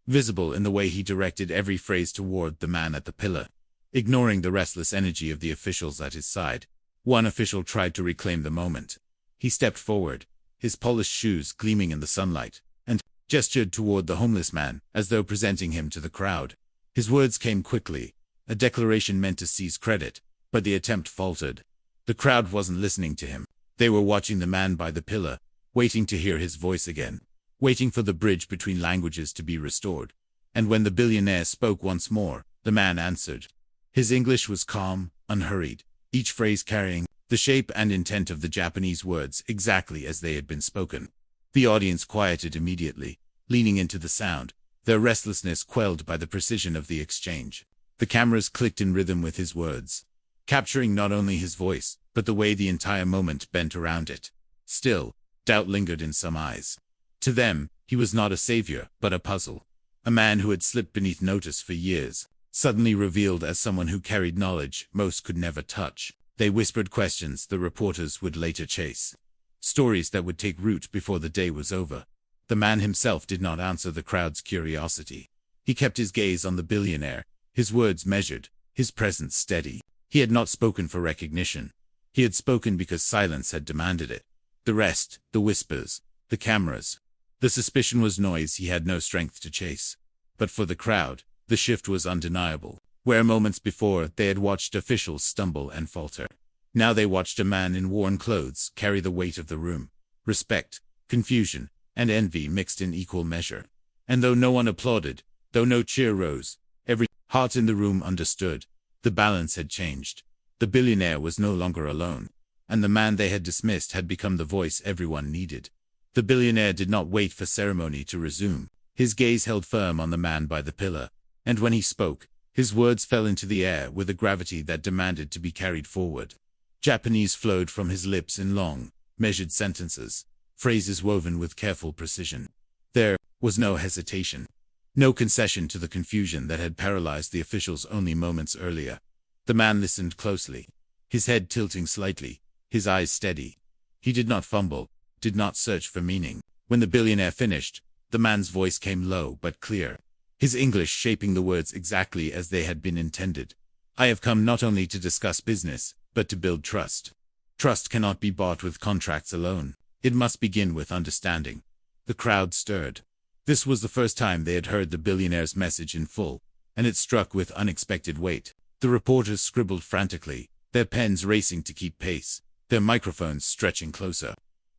S1: visible in the way he directed every phrase toward the man at the pillar. Ignoring the restless energy of the officials at his side, one official tried to reclaim the moment. He stepped forward, his polished shoes gleaming in the sunlight, and gestured toward the homeless man as though presenting him to the crowd. His words came quickly, a declaration meant to seize credit, but the attempt faltered. The crowd wasn't listening to him. They were watching the man by the pillar, waiting to hear his voice again, waiting for the bridge between languages to be restored. And when the billionaire spoke once more, the man answered. His English was calm, unhurried, each phrase carrying the shape and intent of the Japanese words exactly as they had been spoken. The audience quieted immediately, leaning into the sound, their restlessness quelled by the precision of the exchange. The cameras clicked in rhythm with his words, capturing not only his voice, but the way the entire moment bent around it. Still, doubt lingered in some eyes. To them, he was not a savior, but a puzzle. A man who had slipped beneath notice for years, suddenly revealed as someone who carried knowledge most could never touch. They whispered questions the reporters would later chase. Stories that would take root before the day was over. The man himself did not answer the crowd's curiosity. He kept his gaze on the billionaire, his words measured, his presence steady. He had not spoken for recognition. He had spoken because silence had demanded it. The rest, the whispers, the cameras, the suspicion was noise he had no strength to chase. But for the crowd, the shift was undeniable. Where moments before they had watched officials stumble and falter, now they watched a man in worn clothes carry the weight of the room. Respect, confusion, and envy mixed in equal measure. And though no one applauded, though no cheer rose, every heart in the room understood. The balance had changed. The billionaire was no longer alone, and the man they had dismissed had become the voice everyone needed. The billionaire did not wait for ceremony to resume. His gaze held firm on the man by the pillar, and when he spoke, his words fell into the air with a gravity that demanded to be carried forward. Japanese flowed from his lips in long, measured sentences, phrases woven with careful precision. There was no hesitation, no concession to the confusion that had paralyzed the officials only moments earlier. The man listened closely, his head tilting slightly, his eyes steady. He did not fumble, did not search for meaning. When the billionaire finished, the man's voice came low but clear, his English shaping the words exactly as they had been intended. I have come not only to discuss business, but to build trust. Trust cannot be bought with contracts alone. It must begin with understanding. The crowd stirred. This was the first time they had heard the billionaire's message in full, and it struck with unexpected weight. The reporters scribbled frantically, their pens racing to keep pace, their microphones stretching closer.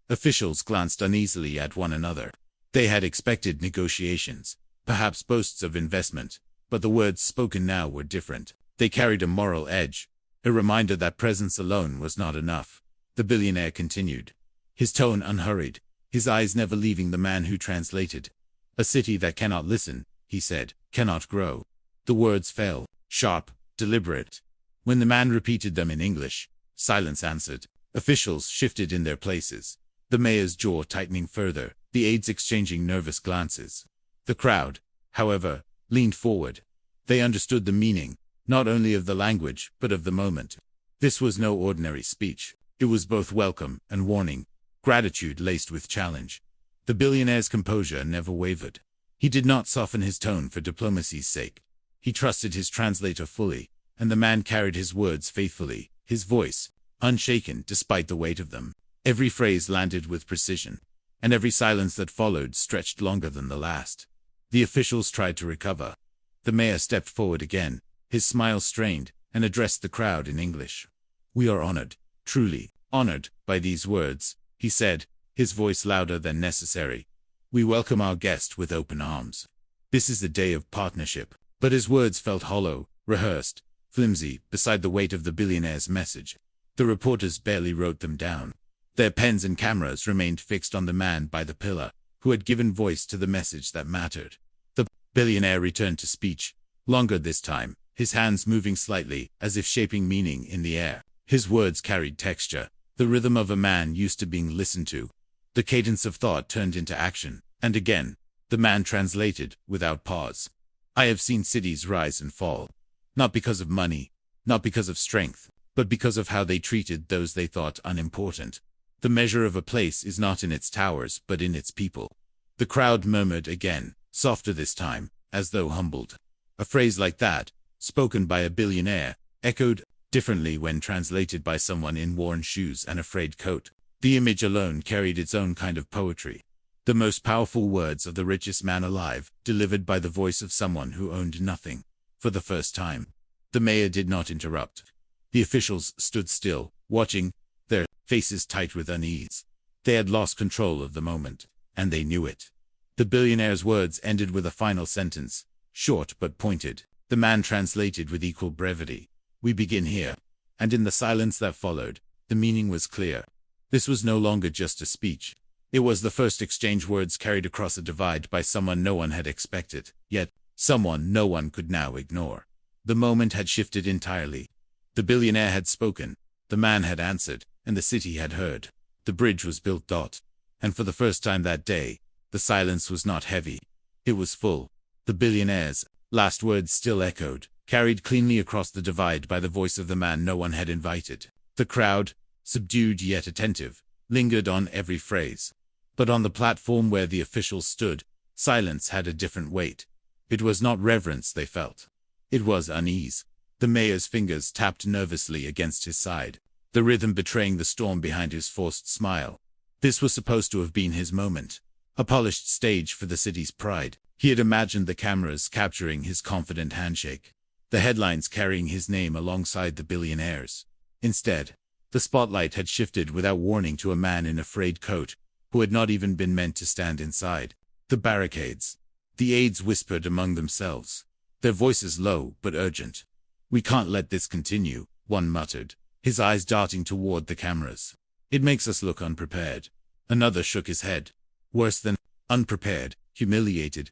S1: Officials glanced uneasily at one another. They had expected negotiations, perhaps boasts of investment, but the words spoken now were different. They carried a moral edge, a reminder that presence alone was not enough. The billionaire continued, his tone unhurried, his eyes never leaving the man who translated. A city that cannot listen, he said, cannot grow. The words fell, sharp, deliberate. When the man repeated them in English, silence answered. Officials shifted in their places, the mayor's jaw tightening further, the aides exchanging nervous glances. The crowd, however, leaned forward. They understood the meaning, not only of the language, but of the moment. This was no ordinary speech. It was both welcome and warning, gratitude laced with challenge. The billionaire's composure never wavered. He did not soften his tone for diplomacy's sake. He trusted his translator fully, and the man carried his words faithfully, his voice unshaken despite the weight of them. Every phrase landed with precision, and every silence that followed stretched longer than the last. The officials tried to recover. The mayor stepped forward again, his smile strained, and addressed the crowd in English. "We are honored, truly honored, by these words," he said, his voice louder than necessary. "We welcome our guest with open arms. This is a day of partnership." But his words felt hollow, rehearsed, flimsy, beside the weight of the billionaire's message. The reporters barely wrote them down. Their pens and cameras remained fixed on the man by the pillar, who had given voice to the message that mattered. The billionaire returned to speech, longer this time, his hands moving slightly, as if shaping meaning in the air. His words carried texture, the rhythm of a man used to being listened to. The cadence of thought turned into action, and again, the man translated, without pause. "I have seen cities rise and fall, not because of money, not because of strength, but because of how they treated those they thought unimportant. The measure of a place is not in its towers, but in its people." The crowd murmured again, softer this time, as though humbled. A phrase like that, spoken by a billionaire, echoed differently when translated by someone in worn shoes and a frayed coat. The image alone carried its own kind of poetry. The most powerful words of the richest man alive, delivered by the voice of someone who owned nothing. For the first time, the mayor did not interrupt. The officials stood still, watching, their faces tight with unease. They had lost control of the moment, and they knew it. The billionaire's words ended with a final sentence, short but pointed. The man translated with equal brevity. "We begin here." And in the silence that followed, the meaning was clear. This was no longer just a speech. It was the first exchange words carried across a divide by someone no one had expected, yet someone no one could now ignore. The moment had shifted entirely. The billionaire had spoken, the man had answered, and the city had heard. The bridge was built. And for the first time that day, the silence was not heavy. It was full. The billionaire's last words still echoed, carried cleanly across the divide by the voice of the man no one had invited. The crowd, subdued yet attentive, lingered on every phrase. But on the platform where the officials stood, silence had a different weight. It was not reverence they felt. It was unease. The mayor's fingers tapped nervously against his side, the rhythm betraying the storm behind his forced smile. This was supposed to have been his moment. A polished stage for the city's pride. He had imagined the cameras capturing his confident handshake, the headlines carrying his name alongside the billionaires. Instead, the spotlight had shifted without warning to a man in a frayed coat, who had not even been meant to stand inside. The barricades. The aides whispered among themselves, their voices low but urgent. "We can't let this continue," one muttered, his eyes darting toward the cameras. "It makes us look unprepared." Another shook his head. Worse than unprepared, humiliated.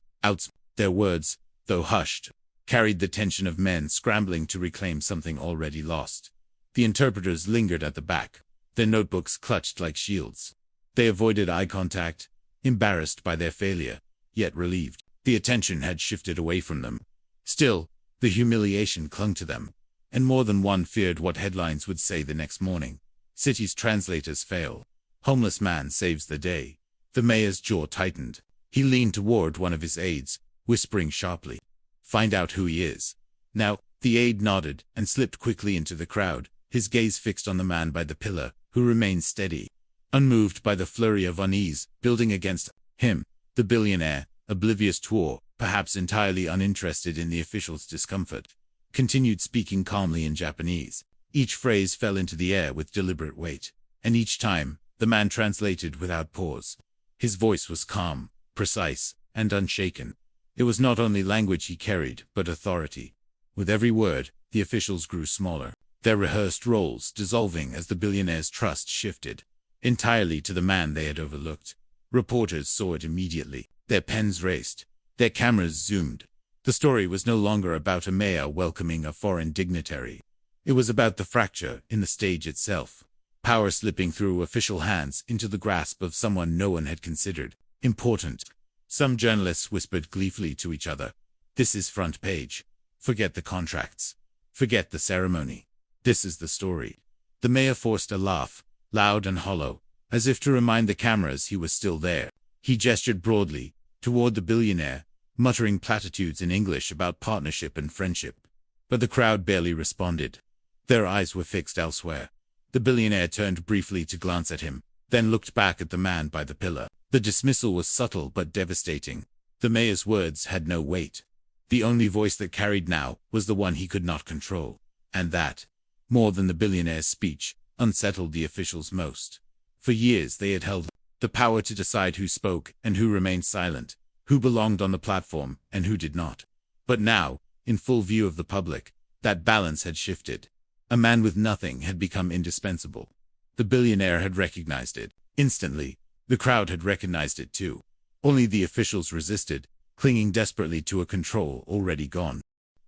S1: Their words, though hushed, carried the tension of men scrambling to reclaim something already lost. The interpreters lingered at the back, their notebooks clutched like shields. They avoided eye contact, embarrassed by their failure, yet relieved. The attention had shifted away from them. Still, the humiliation clung to them, and more than one feared what headlines would say the next morning. "City's translators fail. Homeless man saves the day." The mayor's jaw tightened. He leaned toward one of his aides, whispering sharply, "Find out who he is." Now, the aide nodded and slipped quickly into the crowd, his gaze fixed on the man by the pillar, who remained steady, unmoved by the flurry of unease building against him. The billionaire, oblivious to or perhaps entirely uninterested in the official's discomfort, continued speaking calmly in Japanese. Each phrase fell into the air with deliberate weight, and each time, The man translated without pause. His voice was calm, precise, and unshaken. It was not only language he carried, but authority. With every word, the officials grew smaller, their rehearsed roles dissolving as the billionaire's trust shifted entirely to the man they had overlooked. Reporters saw it immediately. Their pens raced. Their cameras zoomed. The story was no longer about a mayor welcoming a foreign dignitary. It was about the fracture in the stage itself. Power slipping through official hands into the grasp of someone no one had considered important. Some journalists whispered gleefully to each other, "This is front page. Forget the contracts. Forget the ceremony. This is the story." The mayor forced a laugh, loud and hollow, as if to remind the cameras he was still there. He gestured broadly toward the billionaire, muttering platitudes in English about partnership and friendship. But the crowd barely responded. Their eyes were fixed elsewhere. The billionaire turned briefly to glance at him, then looked back at the man by the pillar. The dismissal was subtle but devastating. The mayor's words had no weight. The only voice that carried now was the one he could not control. And that, more than the billionaire's speech, unsettled the officials most. For years they had held the power to decide who spoke and who remained silent, who belonged on the platform and who did not. But now, in full view of the public, that balance had shifted. A man with nothing had become indispensable. The billionaire had recognized it. Instantly, the crowd had recognized it too. Only the officials resisted, clinging desperately to a control already gone.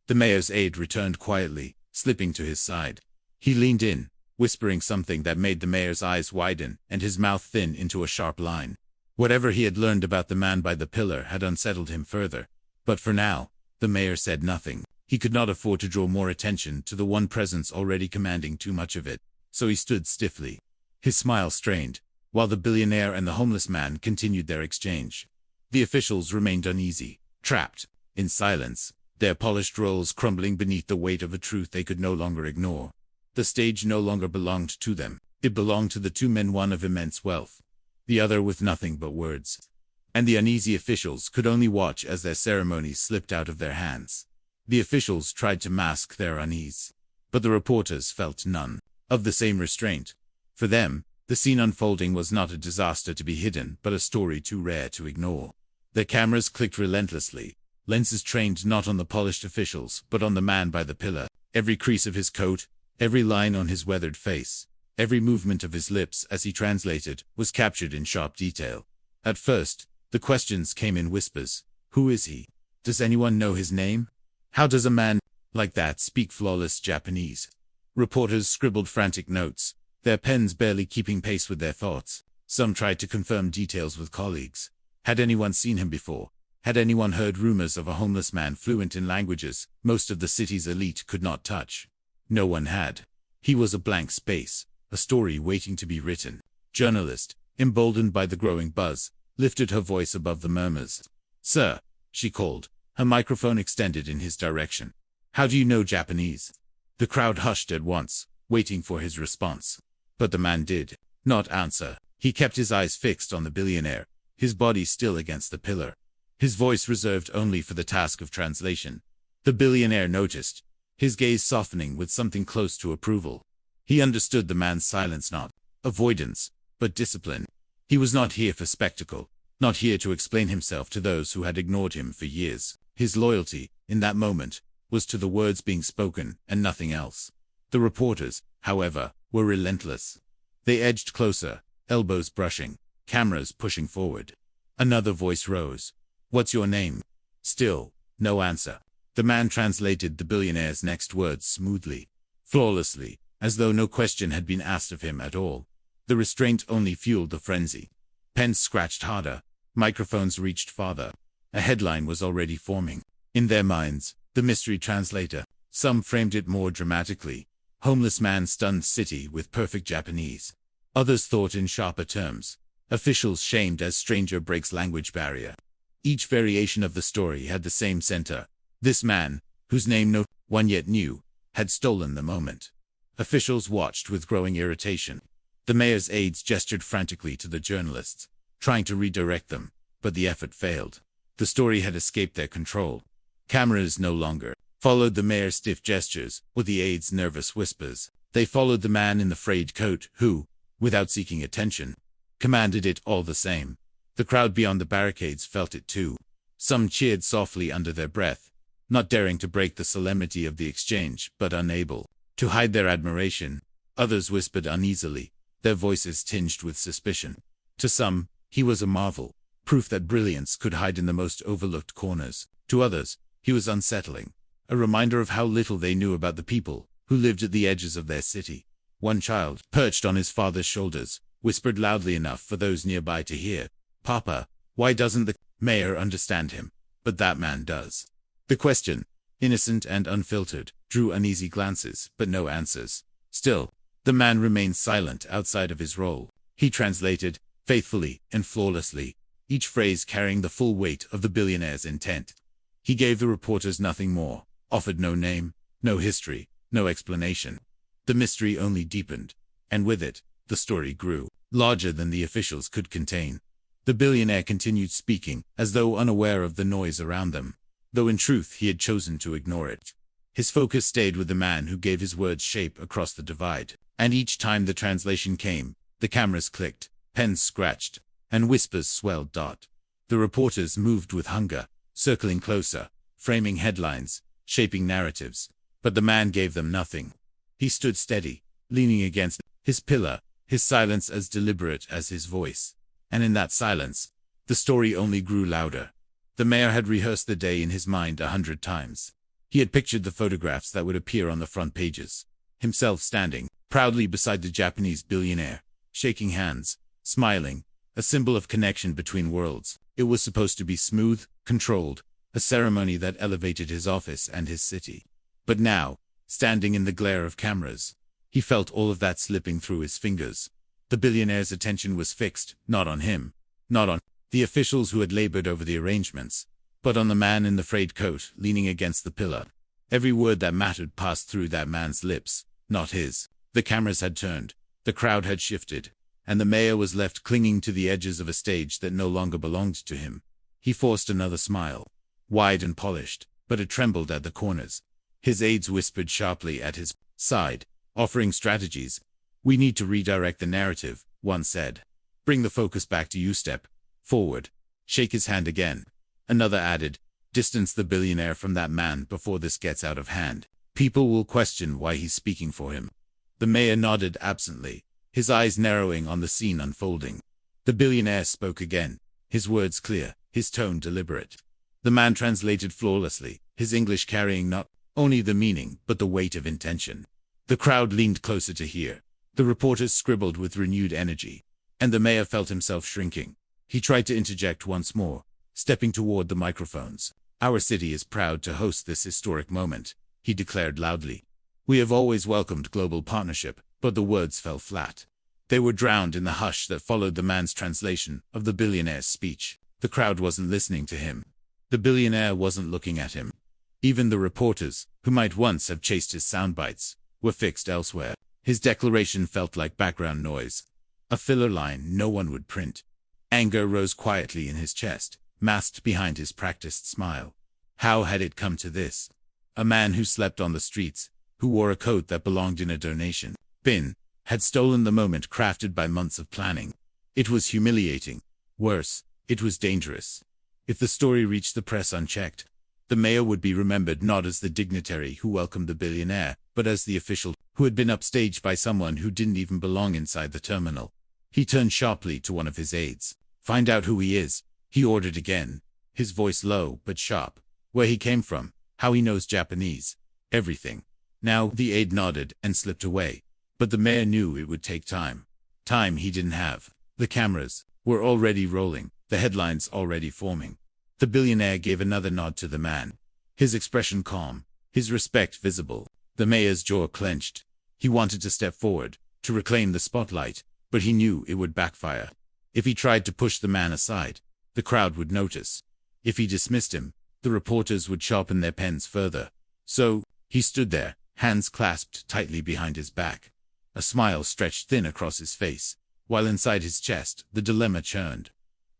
S1: The mayor's aide returned quietly, slipping to his side. He leaned in, whispering something that made the mayor's eyes widen and his mouth thin into a sharp line. Whatever he had learned about the man by the pillar had unsettled him further. But for now, the mayor said nothing. He could not afford to draw more attention to the one presence already commanding too much of it, so he stood stiffly. His smile strained, while the billionaire and the homeless man continued their exchange. The officials remained uneasy, trapped, in silence, their polished roles crumbling beneath the weight of a truth they could no longer ignore. The stage no longer belonged to them. It belonged to the two men, one of immense wealth, the other with nothing but words. And the uneasy officials could only watch as their ceremonies slipped out of their hands. The officials tried to mask their unease, but the reporters felt none of the same restraint. For them, the scene unfolding was not a disaster to be hidden, but a story too rare to ignore. Their cameras clicked relentlessly, lenses trained not on the polished officials, but on the man by the pillar. Every crease of his coat, every line on his weathered face, every movement of his lips as he translated, was captured in sharp detail. At first, the questions came in whispers. Who is he? Does anyone know his name? How does a man like that speak flawless Japanese? Reporters scribbled frantic notes, their pens barely keeping pace with their thoughts. Some tried to confirm details with colleagues. Had anyone seen him before? Had anyone heard rumors of a homeless man fluent in languages most of the city's elite could not touch? No one had. He was a blank space, a story waiting to be written. Journalist, emboldened by the growing buzz, lifted her voice above the murmurs. "Sir," she called, her microphone extended in his direction. "How do you know Japanese?" The crowd hushed at once, waiting for his response. But the man did not answer. He kept his eyes fixed on the billionaire, his body still against the pillar, his voice reserved only for the task of translation. The billionaire noticed, his gaze softening with something close to approval. He understood the man's silence, not avoidance, but discipline. He was not here for spectacle, not here to explain himself to those who had ignored him for years. His loyalty, in that moment, was to the words being spoken and nothing else. The reporters, however, were relentless. They edged closer, elbows brushing, cameras pushing forward. Another voice rose. "What's your name?" Still, no answer. The man translated the billionaire's next words smoothly, flawlessly, as though no question had been asked of him at all. The restraint only fueled the frenzy. Pens scratched harder, microphones reached farther. A headline was already forming. In their minds, the mystery translator. Some framed it more dramatically. Homeless man stunned city with perfect Japanese. Others thought in sharper terms. Officials shamed as stranger breaks language barrier. Each variation of the story had the same center. This man, whose name no one yet knew, had stolen the moment. Officials watched with growing irritation. The mayor's aides gestured frantically to the journalists, trying to redirect them, but the effort failed. The story had escaped their control. Cameras no longer followed the mayor's stiff gestures or the aides' nervous whispers. They followed the man in the frayed coat who, without seeking attention, commanded it all the same. The crowd beyond the barricades felt it too. Some cheered softly under their breath, not daring to break the solemnity of the exchange, but unable to hide their admiration. Others whispered uneasily, their voices tinged with suspicion. To some, he was a marvel, proof that brilliance could hide in the most overlooked corners. To others, he was unsettling, a reminder of how little they knew about the people who lived at the edges of their city. One child, perched on his father's shoulders, whispered loudly enough for those nearby to hear, "Papa, why doesn't the mayor understand him?" But that man does. The question, innocent and unfiltered, drew uneasy glances, but no answers. Still, the man remained silent outside of his role. He translated, faithfully and flawlessly, each phrase carrying the full weight of the billionaire's intent. He gave the reporters nothing more, offered no name, no history, no explanation. The mystery only deepened, and with it, the story grew, larger than the officials could contain. The billionaire continued speaking, as though unaware of the noise around them, though in truth he had chosen to ignore it. His focus stayed with the man who gave his words shape across the divide, and each time the translation came, the cameras clicked, pens scratched, and whispers swelled. The reporters moved with hunger, circling closer, framing headlines, shaping narratives, but the man gave them nothing. He stood steady, leaning against his pillar, his silence as deliberate as his voice. And in that silence, the story only grew louder. The mayor had rehearsed the day in his mind 100 times. He had pictured the photographs that would appear on the front pages. Himself standing proudly beside the Japanese billionaire, shaking hands, smiling, a symbol of connection between worlds. It was supposed to be smooth, controlled, a ceremony that elevated his office and his city. But now, standing in the glare of cameras, he felt all of that slipping through his fingers. The billionaire's attention was fixed, not on him, not on the officials who had labored over the arrangements, but on the man in the frayed coat leaning against the pillar. Every word that mattered passed through that man's lips, not his. The cameras had turned, the crowd had shifted, and the mayor was left clinging to the edges of a stage that no longer belonged to him. He forced another smile, wide and polished, but it trembled at the corners. His aides whispered sharply at his side, offering strategies. "We need to redirect the narrative," one said. "Bring the focus back to you. Step forward. Shake his hand again." Another added, "Distance the billionaire from that man before this gets out of hand. People will question why he's speaking for him." The mayor nodded absently, his eyes narrowing on the scene unfolding. The billionaire spoke again, his words clear, his tone deliberate. The man translated flawlessly, his English carrying not only the meaning but the weight of intention. The crowd leaned closer to hear. The reporters scribbled with renewed energy, and the mayor felt himself shrinking. He tried to interject once more, stepping toward the microphones. "Our city is proud to host this historic moment," he declared loudly. "We have always welcomed global partnership," but the words fell flat. They were drowned in the hush that followed the man's translation of the billionaire's speech. The crowd wasn't listening to him. The billionaire wasn't looking at him. Even the reporters, who might once have chased his soundbites, were fixed elsewhere. His declaration felt like background noise, a filler line no one would print. Anger rose quietly in his chest, masked behind his practiced smile. How had it come to this? A man who slept on the streets, who wore a coat that belonged in a donation bin, had stolen the moment crafted by months of planning. It was humiliating. Worse, it was dangerous. If the story reached the press unchecked, the mayor would be remembered not as the dignitary who welcomed the billionaire, but as the official who had been upstaged by someone who didn't even belong inside the terminal. He turned sharply to one of his aides. "Find out who he is," he ordered again, his voice low but sharp. "Where he came from, how he knows Japanese, everything." Now the aide nodded and slipped away, but the mayor knew it would take time. Time he didn't have. The cameras were already rolling, the headlines already forming. The billionaire gave another nod to the man, his expression calm, his respect visible. The mayor's jaw clenched. He wanted to step forward, to reclaim the spotlight, but he knew it would backfire. If he tried to push the man aside, the crowd would notice. If he dismissed him, the reporters would sharpen their pens further. So, he stood there, hands clasped tightly behind his back. A smile stretched thin across his face, while inside his chest, the dilemma churned.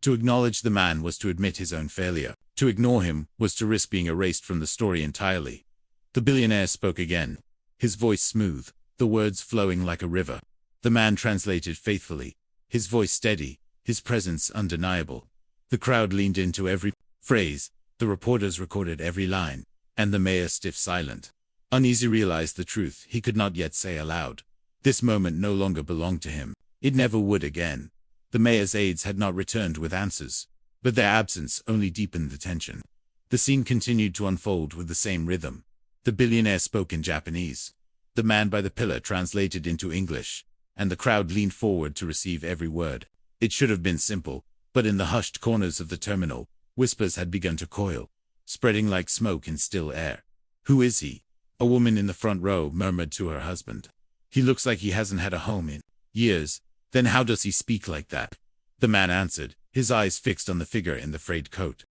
S1: To acknowledge the man was to admit his own failure. To ignore him was to risk being erased from the story entirely. The billionaire spoke again, his voice smooth, the words flowing like a river. The man translated faithfully, his voice steady, his presence undeniable. The crowd leaned into every phrase, the reporters recorded every line, and the mayor stiff silent. Uneasy realized the truth he could not yet say aloud. This moment no longer belonged to him. It never would again. The mayor's aides had not returned with answers, but their absence only deepened the tension. The scene continued to unfold with the same rhythm. The billionaire spoke in Japanese. The man by the pillar translated into English, and the crowd leaned forward to receive every word. It should have been simple, but in the hushed corners of the terminal, whispers had begun to coil, spreading like smoke in still air. "Who is he?" a woman in the front row murmured to her husband. "He looks like he hasn't had a home in years. Then how does he speak like that?" The man answered, his eyes fixed on the figure in the frayed coat.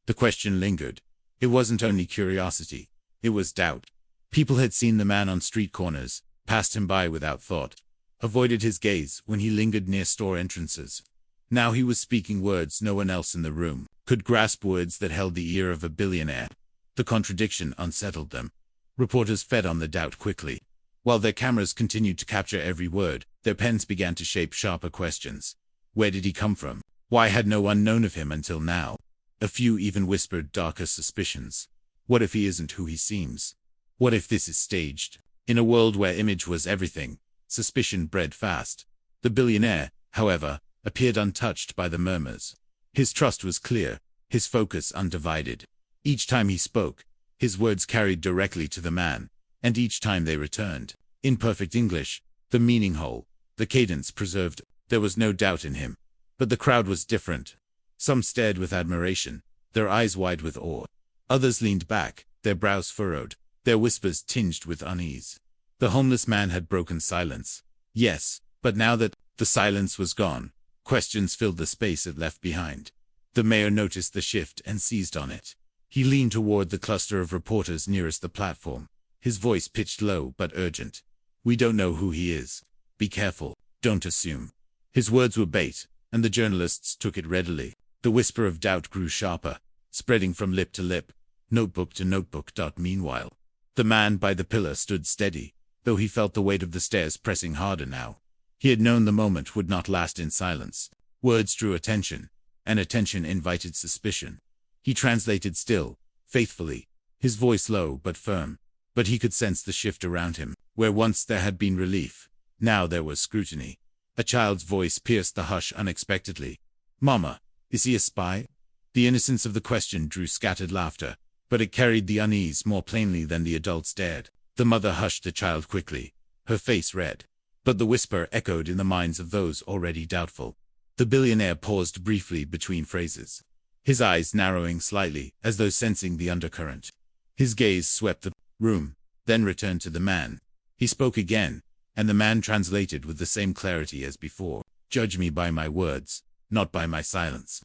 S1: The question lingered. It wasn't only curiosity, it was doubt. People had seen the man on street corners, passed him by without thought, avoided his gaze when he lingered near store entrances. Now he was speaking words no one else in the room could grasp, words that held the ear of a billionaire. The contradiction unsettled them. Reporters fed on the doubt quickly. While their cameras continued to capture every word, their pens began to shape sharper questions. Where did he come from? Why had no one known of him until now? A few even whispered darker suspicions. What if he isn't who he seems? What if this is staged? In a world where image was everything, suspicion bred fast. The billionaire, however, appeared untouched by the murmurs. His trust was clear, his focus undivided. Each time he spoke, his words carried directly to the man, and each time they returned, in perfect English, the meaning whole, the cadence preserved. There was no doubt in him. But the crowd was different. Some stared with admiration, their eyes wide with awe. Others leaned back, their brows furrowed, their whispers tinged with unease. The homeless man had broken silence. Yes, but now that the silence was gone, questions filled the space it left behind. The mayor noticed the shift and seized on it. He leaned toward the cluster of reporters nearest the platform, his voice pitched low but urgent. "We don't know who he is. Be careful, don't assume." His words were bait, and the journalists took it readily. The whisper of doubt grew sharper, spreading from lip to lip, notebook to notebook. Meanwhile, the man by the pillar stood steady, though he felt the weight of the stairs pressing harder now. He had known the moment would not last in silence. Words drew attention, and attention invited suspicion. He translated still, faithfully, his voice low but firm, but he could sense the shift around him. Where once there had been relief, now there was scrutiny. A child's voice pierced the hush unexpectedly. "Mama, is he a spy?" The innocence of the question drew scattered laughter, but it carried the unease more plainly than the adults dared. The mother hushed the child quickly, her face red. But the whisper echoed in the minds of those already doubtful. The billionaire paused briefly between phrases, his eyes narrowing slightly as though sensing the undercurrent. His gaze swept the room, then returned to the man. He spoke again, and the man translated with the same clarity as before. "Judge me by my words, not by my silence."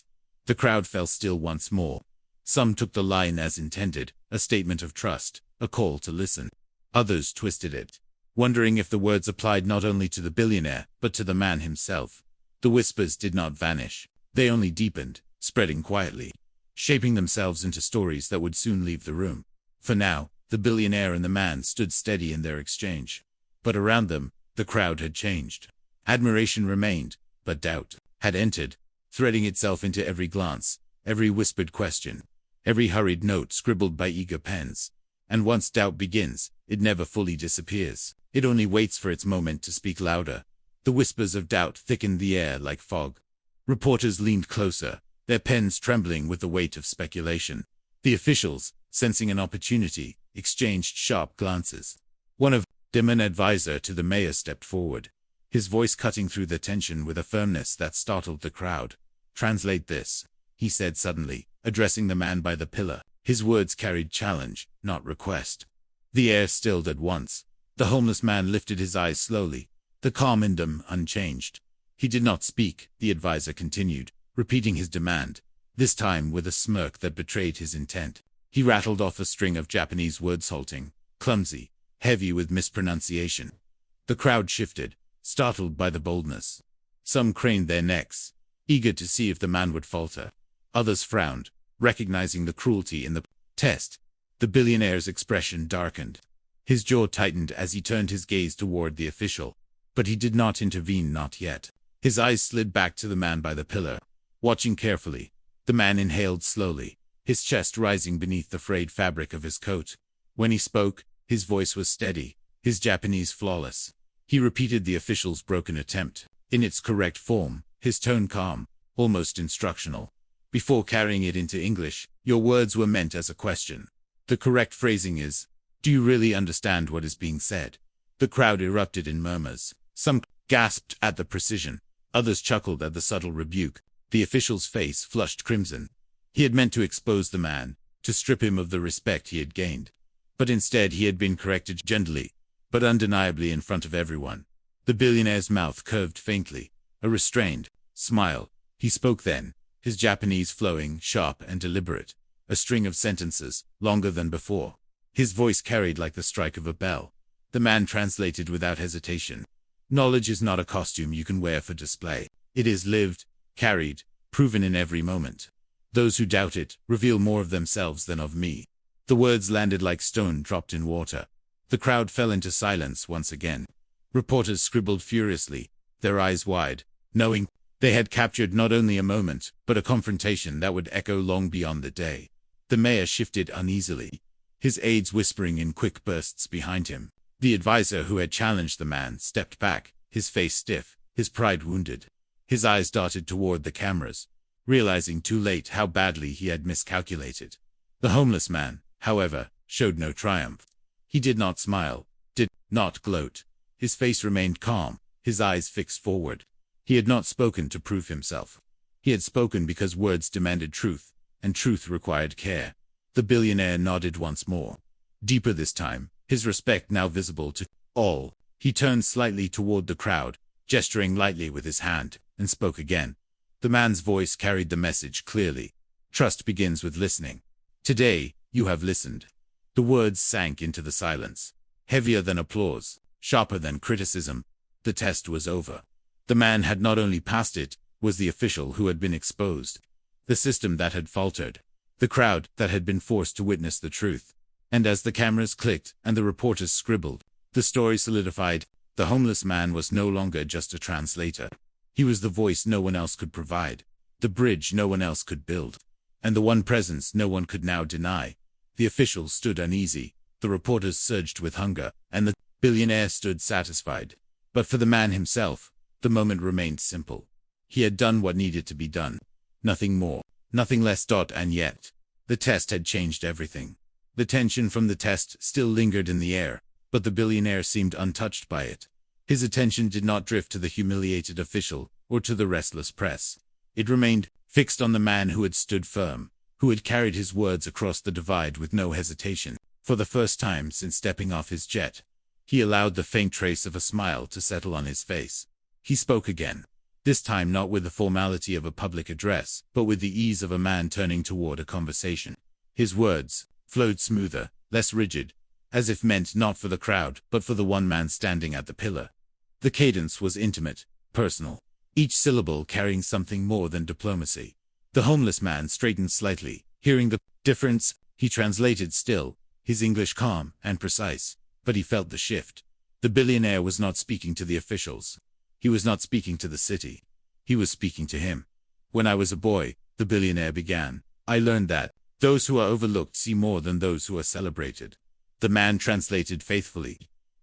S1: The crowd fell still once more. Some took the line as intended, a statement of trust, a call to listen. Others twisted it, wondering if the words applied not only to the billionaire, but to the man himself. The whispers did not vanish. They only deepened, spreading quietly, shaping themselves into stories that would soon leave the room. For now, the billionaire and the man stood steady in their exchange. But around them, the crowd had changed. Admiration remained, but doubt had entered, threading itself into every glance, every whispered question, every hurried note scribbled by eager pens. And once doubt begins, it never fully disappears. It only waits for its moment to speak louder. The whispers of doubt thickened the air like fog. Reporters leaned closer, their pens trembling with the weight of speculation. The officials, sensing an opportunity, exchanged sharp glances. One of them, an advisor to the mayor, stepped forward, his voice cutting through the tension with a firmness that startled the crowd. "Translate this," he said suddenly, addressing the man by the pillar. His words carried challenge, not request. The air stilled at once. The homeless man lifted his eyes slowly, the calm in them unchanged. He did not speak, the advisor continued, repeating his demand, this time with a smirk that betrayed his intent. He rattled off a string of Japanese words, halting, clumsy, heavy with mispronunciation. The crowd shifted, startled by the boldness. Some craned their necks, eager to see if the man would falter. Others frowned, recognizing the cruelty in the test. The billionaire's expression darkened. His jaw tightened as he turned his gaze toward the official. But he did not intervene, not yet. His eyes slid back to the man by the pillar. Watching carefully, the man inhaled slowly, his chest rising beneath the frayed fabric of his coat. When he spoke, his voice was steady, his Japanese flawless. He repeated the official's broken attempt, in its correct form, his tone calm, almost instructional. Before carrying it into English, your words were meant as a question. The correct phrasing is, do you really understand what is being said? The crowd erupted in murmurs. Some gasped at the precision. Others chuckled at the subtle rebuke. The official's face flushed crimson. He had meant to expose the man, to strip him of the respect he had gained. But instead he had been corrected gently, but undeniably in front of everyone. The billionaire's mouth curved faintly, a restrained smile. He spoke then, his Japanese flowing, sharp and deliberate, a string of sentences, longer than before. His voice carried like the strike of a bell. The man translated without hesitation. Knowledge is not a costume you can wear for display. It is lived, carried, proven in every moment. Those who doubt it reveal more of themselves than of me. The words landed like stone dropped in water. The crowd fell into silence once again. Reporters scribbled furiously, their eyes wide, knowing they had captured not only a moment, but a confrontation that would echo long beyond the day. The mayor shifted uneasily, his aides whispering in quick bursts behind him. The advisor who had challenged the man stepped back, his face stiff, his pride wounded. His eyes darted toward the cameras, realizing too late how badly he had miscalculated. The homeless man, however, showed no triumph. He did not smile, did not gloat. His face remained calm, his eyes fixed forward. He had not spoken to prove himself. He had spoken because words demanded truth, and truth required care. The billionaire nodded once more. Deeper this time, his respect now visible to all. He turned slightly toward the crowd, gesturing lightly with his hand, and spoke again. The man's voice carried the message clearly. Trust begins with listening. Today, you have listened. The words sank into the silence. Heavier than applause, sharper than criticism. The test was over. The man had not only passed it, was the official who had been exposed. The system that had faltered. The crowd that had been forced to witness the truth. And as the cameras clicked and the reporters scribbled, the story solidified. The homeless man was no longer just a translator. He was the voice no one else could provide, the bridge no one else could build, and the one presence no one could now deny. The officials stood uneasy, the reporters surged with hunger, and the billionaire stood satisfied. But for the man himself, the moment remained simple. He had done what needed to be done. Nothing more, nothing less. And yet, the test had changed everything. The tension from the test still lingered in the air, but the billionaire seemed untouched by it. His attention did not drift to the humiliated official or to the restless press. It remained fixed on the man who had stood firm, who had carried his words across the divide with no hesitation. For the first time since stepping off his jet, he allowed the faint trace of a smile to settle on his face. He spoke again, this time not with the formality of a public address, but with the ease of a man turning toward a conversation. His words flowed smoother, less rigid, as if meant not for the crowd, but for the one man standing at the pillar. The cadence was intimate, personal, each syllable carrying something more than diplomacy. The homeless man straightened slightly, hearing the difference. He translated still, his English calm and precise, but he felt the shift. The billionaire was not speaking to the officials. He was not speaking to the city. He was speaking to him. When I was a boy, the billionaire began, I learned that those who are overlooked see more than those who are celebrated. The man translated faithfully,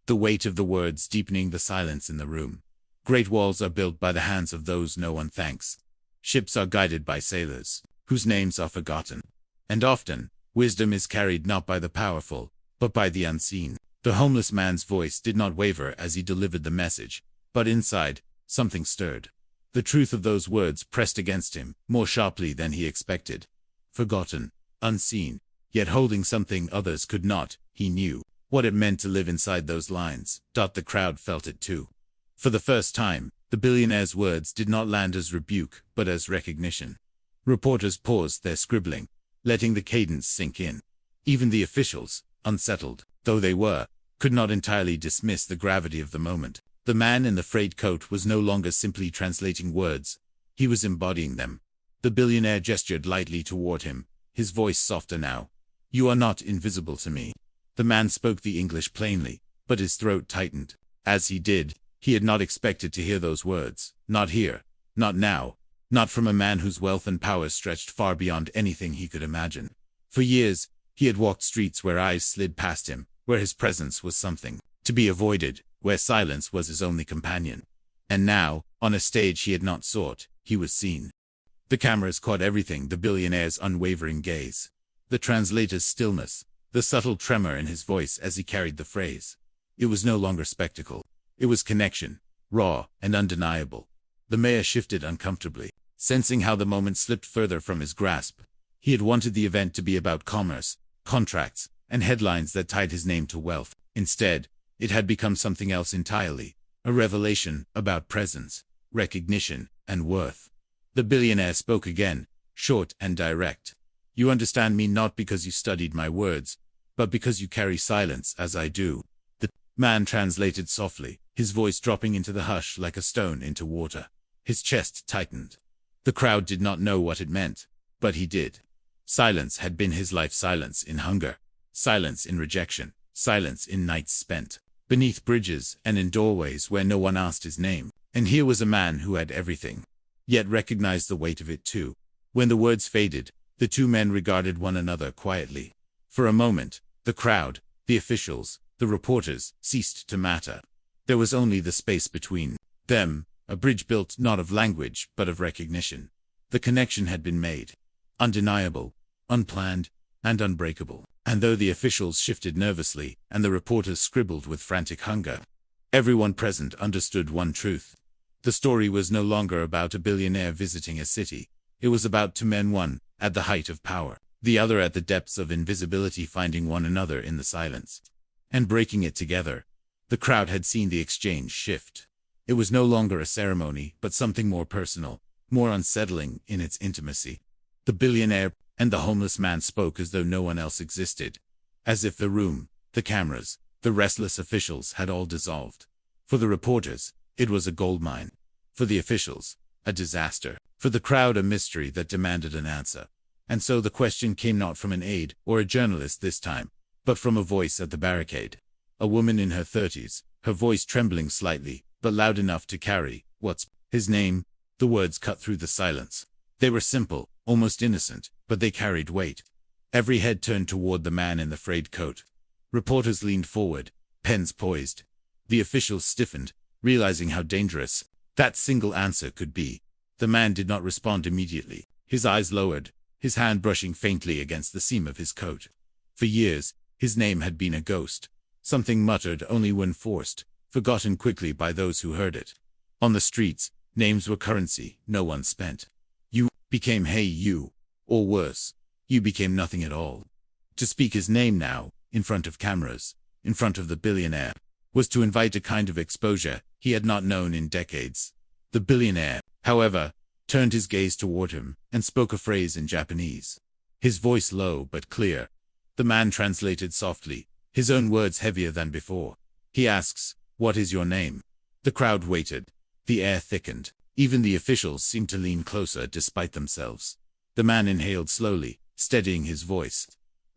S1: the weight of the words deepening the silence in the room. Great walls are built by the hands of those no one thanks. Ships are guided by sailors, whose names are forgotten. And often, wisdom is carried not by the powerful, but by the unseen. The homeless man's voice did not waver as he delivered the message, but inside, something stirred. The truth of those words pressed against him, more sharply than he expected. Forgotten, unseen, yet holding something others could not. He knew what it meant to live inside those lines. The crowd felt it too. For the first time, the billionaire's words did not land as rebuke, but as recognition. Reporters paused their scribbling, letting the cadence sink in. Even the officials, unsettled though they were, could not entirely dismiss the gravity of the moment. The man in the frayed coat was no longer simply translating words. He was embodying them. The billionaire gestured lightly toward him, his voice softer now. You are not invisible to me. The man spoke the English plainly, but his throat tightened. As he did, He had not expected to hear those words. Not here. Not now. Not from a man whose wealth and power stretched far beyond anything he could imagine. For years, he had walked streets where eyes slid past him, where his presence was something to be avoided, where silence was his only companion. And now, on a stage he had not sought, he was seen. The cameras caught everything: the billionaire's unwavering gaze, the translator's stillness, the subtle tremor in his voice as he carried the phrase. It was no longer spectacle. It was connection, raw and undeniable. The mayor shifted uncomfortably, sensing how the moment slipped further from his grasp. He had wanted the event to be about commerce, contracts, and headlines that tied his name to wealth. Instead, it had become something else entirely, a revelation about presence, recognition, and worth. The billionaire spoke again, short and direct. You understand me not because you studied my words, but because you carry silence as I do. The man translated softly, his voice dropping into the hush like a stone into water. His chest tightened. The crowd did not know what it meant, but he did. Silence had been his life: silence in hunger, silence in rejection, silence in nights spent beneath bridges and in doorways where no one asked his name. And here was a man who had everything, yet recognized the weight of it too. When the words faded, the two men regarded one another quietly. For a moment, the crowd, the officials, the reporters, ceased to matter. There was only the space between them, a bridge built not of language but of recognition. The connection had been made. Undeniable, unplanned, and unbreakable. And though the officials shifted nervously, and the reporters scribbled with frantic hunger, everyone present understood one truth. The story was no longer about a billionaire visiting a city. It was about two men, one at the height of power, the other at the depths of invisibility, finding one another in the silence and breaking it together. The crowd had seen the exchange shift. It was no longer a ceremony, but something more personal, more unsettling in its intimacy. The billionaire and the homeless man spoke as though no one else existed, as if the room, the cameras, the restless officials had all dissolved. For the reporters, it was a goldmine. For the officials, a disaster. For the crowd, a mystery that demanded an answer. And so the question came not from an aide or a journalist this time, but from a voice at the barricade. A woman in her 30s, her voice trembling slightly, but loud enough to carry, "What's his name?" The words cut through the silence. They were simple, almost innocent, but they carried weight. Every head turned toward the man in the frayed coat. Reporters leaned forward, pens poised. The officials stiffened, realizing how dangerous that single answer could be. The man did not respond immediately, his eyes lowered, his hand brushing faintly against the seam of his coat. For years, his name had been a ghost, something muttered only when forced, forgotten quickly by those who heard it. On the streets, names were currency no one spent. You became hey you, or worse, you became nothing at all. To speak his name now, in front of cameras, in front of the billionaire, was to invite a kind of exposure he had not known in decades. The billionaire, however, turned his gaze toward him and spoke a phrase in Japanese. His voice low but clear. The man translated softly, his own words heavier than before. He asks, "What is your name?" The crowd waited. The air thickened. Even the officials seemed to lean closer despite themselves. The man inhaled slowly, steadying his voice.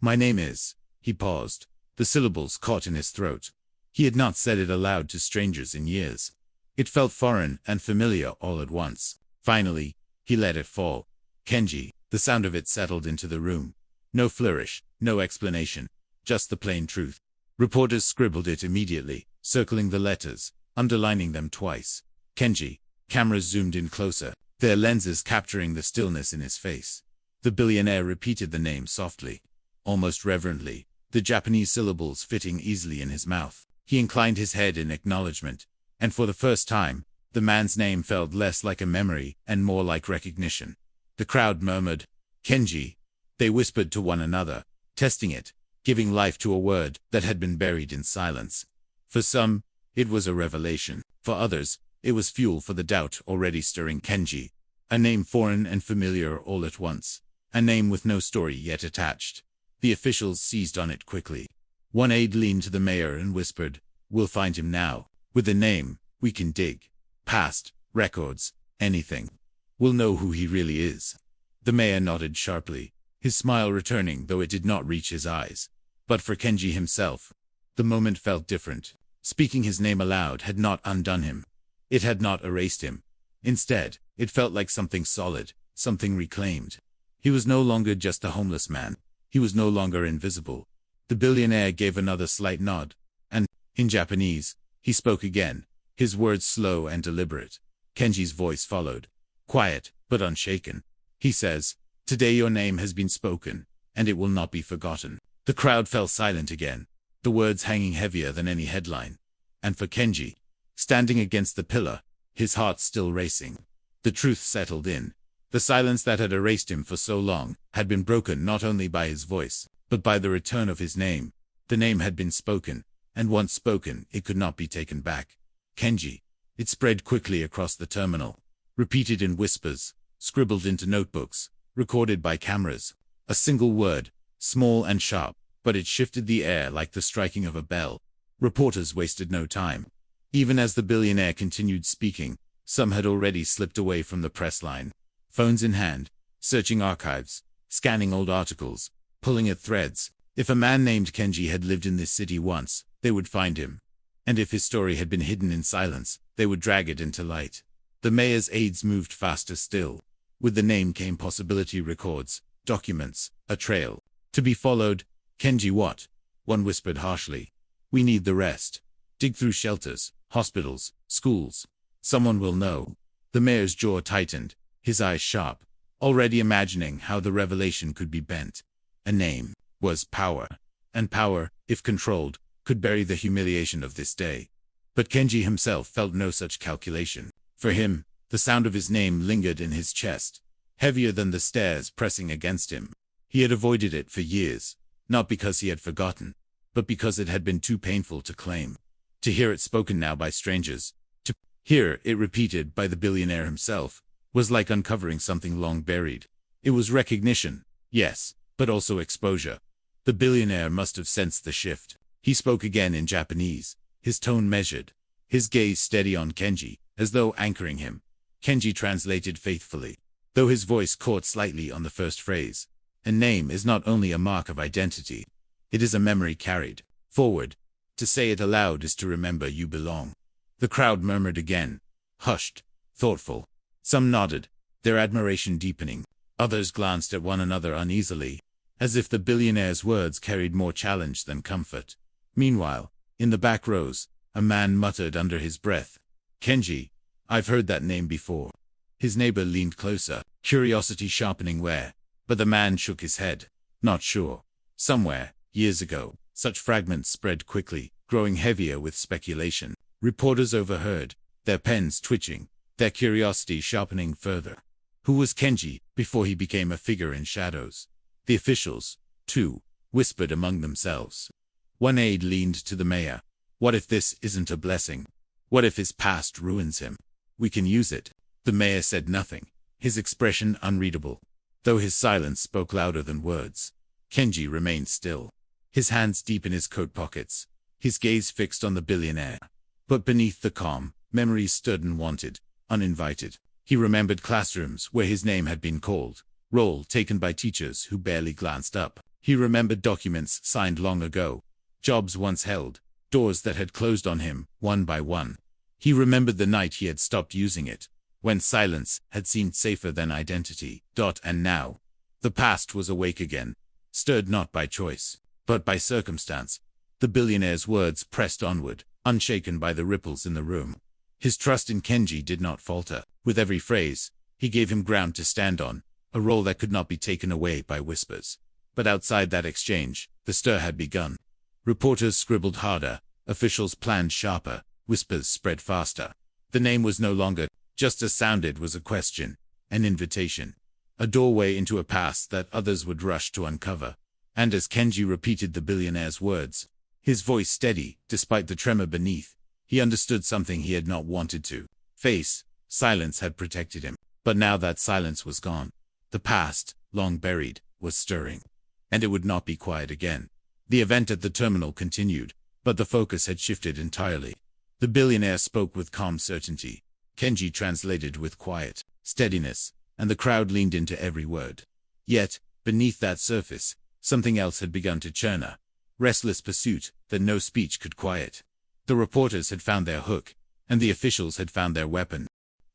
S1: "My name is..." He paused, the syllables caught in his throat. He had not said it aloud to strangers in years. It felt foreign and familiar all at once. Finally, he let it fall. "Kenji." The sound of it settled into the room. No flourish, no explanation, just the plain truth. Reporters scribbled it immediately, circling the letters, underlining them twice. Kenji. Cameras zoomed in closer, their lenses capturing the stillness in his face. The billionaire repeated the name softly, almost reverently, the Japanese syllables fitting easily in his mouth. He inclined his head in acknowledgement, and for the first time, the man's name felt less like a memory and more like recognition. The crowd murmured, "Kenji." They whispered to one another, testing it, giving life to a word that had been buried in silence. For some, it was a revelation. For others, it was fuel for the doubt already stirring. Kenji. A name foreign and familiar all at once. A name with no story yet attached. The officials seized on it quickly. One aide leaned to the mayor and whispered, "We'll find him now. With a name, we can dig past records, anything. We'll know who he really is." The mayor nodded sharply, his smile returning though it did not reach his eyes. But for Kenji himself, the moment felt different. Speaking his name aloud had not undone him. It had not erased him. Instead, it felt like something solid, something reclaimed. He was no longer just a homeless man. He was no longer invisible. The billionaire gave another slight nod, and, in Japanese, he spoke again, his words slow and deliberate. Kenji's voice followed, quiet but unshaken. He says, "Today your name has been spoken, and it will not be forgotten." The crowd fell silent again, the words hanging heavier than any headline. And for Kenji, standing against the pillar, his heart still racing, the truth settled in. The silence that had erased him for so long had been broken not only by his voice, but by the return of his name. The name had been spoken, and once spoken, it could not be taken back. Kenji. It spread quickly across the terminal, repeated in whispers, scribbled into notebooks, recorded by cameras. A single word, small and sharp, but it shifted the air like the striking of a bell. Reporters wasted no time. Even as the billionaire continued speaking, some had already slipped away from the press line, phones in hand, searching archives, scanning old articles, pulling at threads. If a man named Kenji had lived in this city once, they would find him. And if his story had been hidden in silence, they would drag it into light. The mayor's aides moved faster still. With the name came possibility records, documents, a trail. To be followed. Kenji what? One whispered harshly. We need the rest. Dig through shelters, hospitals, schools. Someone will know. The mayor's jaw tightened, his eyes sharp, already imagining how the revelation could be bent. A name was power, and power, if controlled, could bury the humiliation of this day. But Kenji himself felt no such calculation. For him, the sound of his name lingered in his chest, heavier than the stairs pressing against him. He had avoided it for years, not because he had forgotten, but because it had been too painful to claim. To hear it spoken now by strangers, to hear it repeated by the billionaire himself, was like uncovering something long buried. It was recognition, yes, but also exposure. The billionaire must have sensed the shift. He spoke again in Japanese, his tone measured, his gaze steady on Kenji, as though anchoring him. Kenji translated faithfully, though his voice caught slightly on the first phrase. A name is not only a mark of identity. It is a memory carried forward. To say it aloud is to remember you belong. The crowd murmured again, hushed, thoughtful. Some nodded, their admiration deepening. Others glanced at one another uneasily, as if the billionaire's words carried more challenge than comfort. Meanwhile, in the back rows, a man muttered under his breath, Kenji, I've heard that name before. His neighbor leaned closer, curiosity sharpening where, but the man shook his head, not sure. Somewhere, years ago. Such fragments spread quickly, growing heavier with speculation. Reporters overheard, their pens twitching, their curiosity sharpening further. Who was Kenji before he became a figure in shadows? The officials, too, whispered among themselves. One aide leaned to the mayor. What if this isn't a blessing? What if his past ruins him? We can use it. The mayor said nothing, his expression unreadable, though his silence spoke louder than words. Kenji remained still, his hands deep in his coat pockets, his gaze fixed on the billionaire. But beneath the calm, memories stood and wanted, uninvited. He remembered classrooms where his name had been called, roll taken by teachers who barely glanced up. He remembered documents signed long ago, jobs once held, doors that had closed on him, one by one. He remembered the night he had stopped using it, when silence had seemed safer than identity. And now, the past was awake again, stirred not by choice, but by circumstance. The billionaire's words pressed onward, unshaken by the ripples in the room. His trust in Kenji did not falter. With every phrase, he gave him ground to stand on, a role that could not be taken away by whispers. But outside that exchange, the stir had begun. Reporters scribbled harder, officials planned sharper, whispers spread faster. The name was no longer just a sound, it was a question, an invitation, a doorway into a past that others would rush to uncover. And as Kenji repeated the billionaire's words, his voice steady, despite the tremor beneath, he understood something he had not wanted to face. Silence had protected him, but now that silence was gone. The past, long buried, was stirring. And it would not be quiet again. The event at the terminal continued, but the focus had shifted entirely. The billionaire spoke with calm certainty. Kenji translated with quiet steadiness, and the crowd leaned into every word. Yet, beneath that surface, something else had begun to churn, a restless pursuit that no speech could quiet. The reporters had found their hook, and the officials had found their weapon.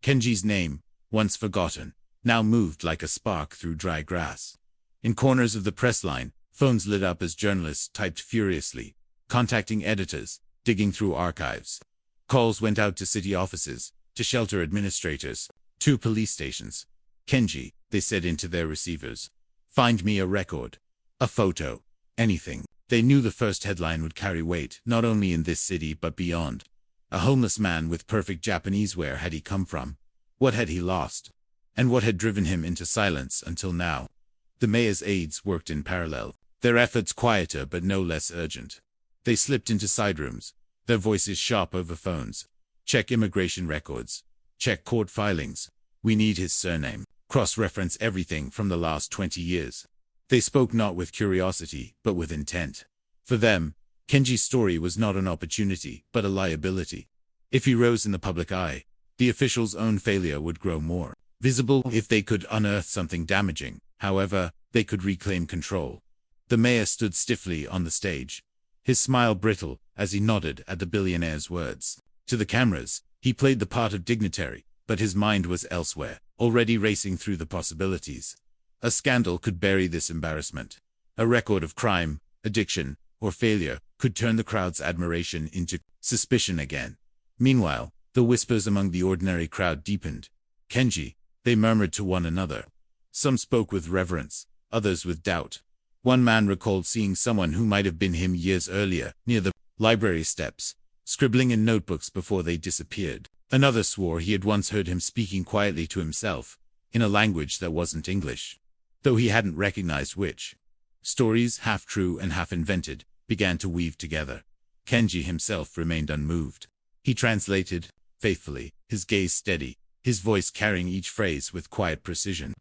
S1: Kenji's name, once forgotten, now moved like a spark through dry grass. In corners of the press line, phones lit up as journalists typed furiously, contacting editors, digging through archives. Calls went out to city offices, to shelter administrators, to police stations. "Kenji," they said into their receivers. "Find me a record. A photo. Anything." They knew the first headline would carry weight, not only in this city but beyond. A homeless man with perfect Japanese. Where had he come from? What had he lost? And what had driven him into silence until now? The mayor's aides worked in parallel, their efforts quieter but no less urgent. They slipped into side rooms, their voices sharp over phones. "Check immigration records. Check court filings. We need his surname. Cross-reference everything from the last 20 years. They spoke not with curiosity, but with intent. For them, Kenji's story was not an opportunity, but a liability. If he rose in the public eye, the officials' own failure would grow more visible. If they could unearth something damaging, however, they could reclaim control. The mayor stood stiffly on the stage, his smile brittle as he nodded at the billionaire's words. To the cameras, he played the part of dignitary, but his mind was elsewhere, already racing through the possibilities. A scandal could bury this embarrassment. A record of crime, addiction, or failure could turn the crowd's admiration into suspicion again. Meanwhile, the whispers among the ordinary crowd deepened. "Kenji," they murmured to one another. Some spoke with reverence, others with doubt. One man recalled seeing someone who might have been him years earlier, near the library steps, scribbling in notebooks before they disappeared. Another swore he had once heard him speaking quietly to himself, in a language that wasn't English, though he hadn't recognized which. Stories, half true and half invented, began to weave together. Kenji himself remained unmoved. He translated, faithfully, his gaze steady, his voice carrying each phrase with quiet precision.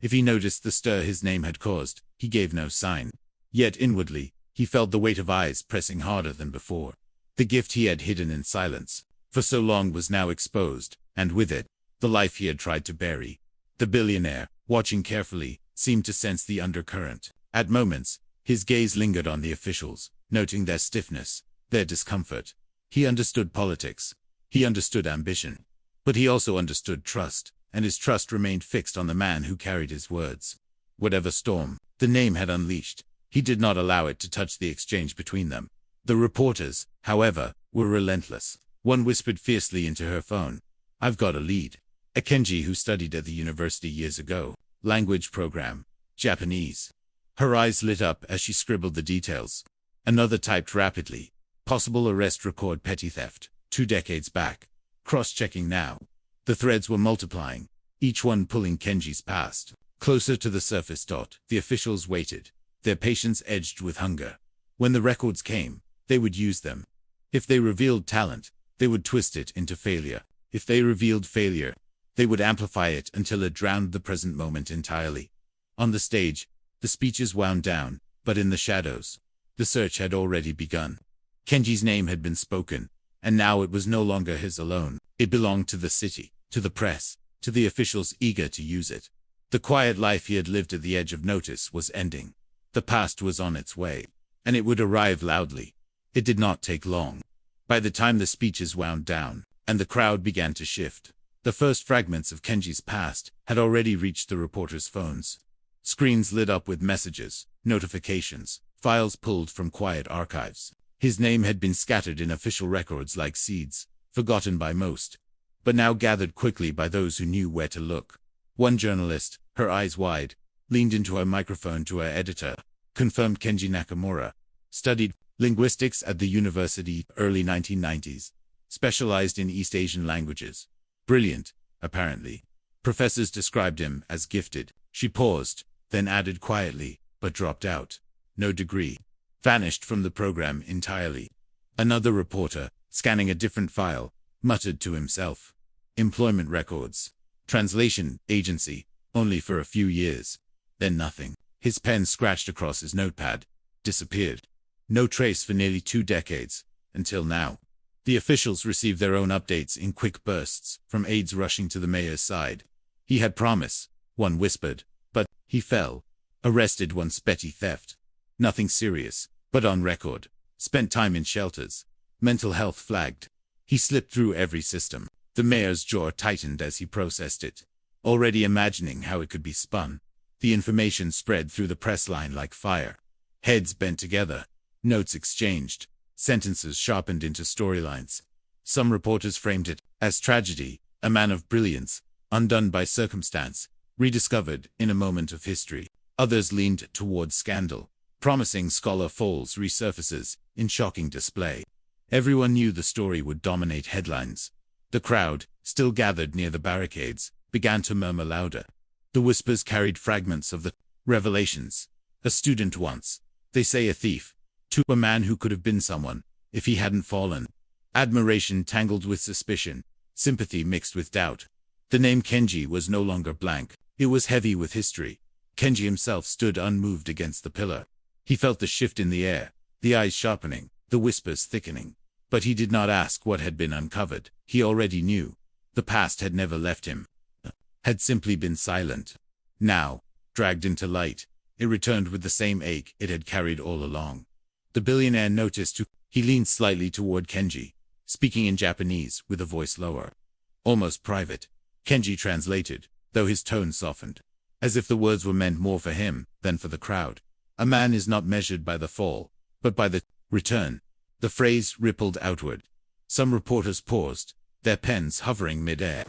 S1: If he noticed the stir his name had caused, he gave no sign. Yet inwardly, he felt the weight of eyes pressing harder than before. The gift he had hidden in silence for so long was now exposed, and with it, the life he had tried to bury. The billionaire, watching carefully, seemed to sense the undercurrent. At moments, his gaze lingered on the officials, noting their stiffness, their discomfort. He understood politics. He understood ambition. But he also understood trust, and his trust remained fixed on the man who carried his words. Whatever storm the name had unleashed, he did not allow it to touch the exchange between them. The reporters, however, were relentless. One whispered fiercely into her phone, "I've got a lead. A Kenji who studied at the university years ago. Language program. Japanese." Her eyes lit up as she scribbled the details. Another typed rapidly, "Possible arrest record petty theft, 2 decades back. Cross-checking now." The threads were multiplying, each one pulling Kenji's past closer to the surface. The officials waited, their patience edged with hunger. When the records came, they would use them. If they revealed talent, they would twist it into failure. If they revealed failure, they would amplify it until it drowned the present moment entirely. On the stage, the speeches wound down, but in the shadows, the search had already begun. Kenji's name had been spoken, and now it was no longer his alone. It belonged to the city, to the press, to the officials eager to use it. The quiet life he had lived at the edge of notice was ending. The past was on its way, and it would arrive loudly. It did not take long. By the time the speeches wound down, and the crowd began to shift, the first fragments of Kenji's past had already reached the reporters' phones. Screens lit up with messages, notifications, files pulled from quiet archives. His name had been scattered in official records like seeds, forgotten by most, but now gathered quickly by those who knew where to look. One journalist, her eyes wide, leaned into her microphone to her editor, confirmed Kenji Nakamura, studied linguistics at the university early 1990s, specialized in East Asian languages. Brilliant, apparently. Professors described him as gifted. She paused, then added quietly, but dropped out. No degree. Vanished from the program entirely. Another reporter, scanning a different file, muttered to himself. Employment records. Translation agency, only for a few years. Then nothing. His pen scratched across his notepad. Disappeared. No trace for nearly 2 decades, until now. The officials received their own updates in quick bursts, from aides rushing to the mayor's side. He had promise, one whispered, but he fell. Arrested once petty theft. Nothing serious, but on record. Spent time in shelters. Mental health flagged. He slipped through every system. The mayor's jaw tightened as he processed it, already imagining how it could be spun. The information spread through the press line like fire. Heads bent together, notes exchanged, sentences sharpened into storylines. Some reporters framed it as tragedy, a man of brilliance, undone by circumstance, rediscovered in a moment of history. Others leaned toward scandal, promising scholar falls resurfaces in shocking display. Everyone knew the story would dominate headlines. The crowd, still gathered near the barricades, began to murmur louder. The whispers carried fragments of the revelations. A student once, they say a thief, to a man who could have been someone, if he hadn't fallen. Admiration tangled with suspicion, sympathy mixed with doubt. The name Kenji was no longer blank, it was heavy with history. Kenji himself stood unmoved against the pillar. He felt the shift in the air, the eyes sharpening, the whispers thickening. But he did not ask what had been uncovered. He already knew. The past had never left him. Had simply been silent. Now, dragged into light, it returned with the same ache it had carried all along. The billionaire noticed who. He leaned slightly toward Kenji, speaking in Japanese with a voice lower, almost private. Kenji translated, though his tone softened, as if the words were meant more for him than for the crowd. A man is not measured by the fall, but by the return. The phrase rippled outward. Some reporters paused, their pens hovering mid-air.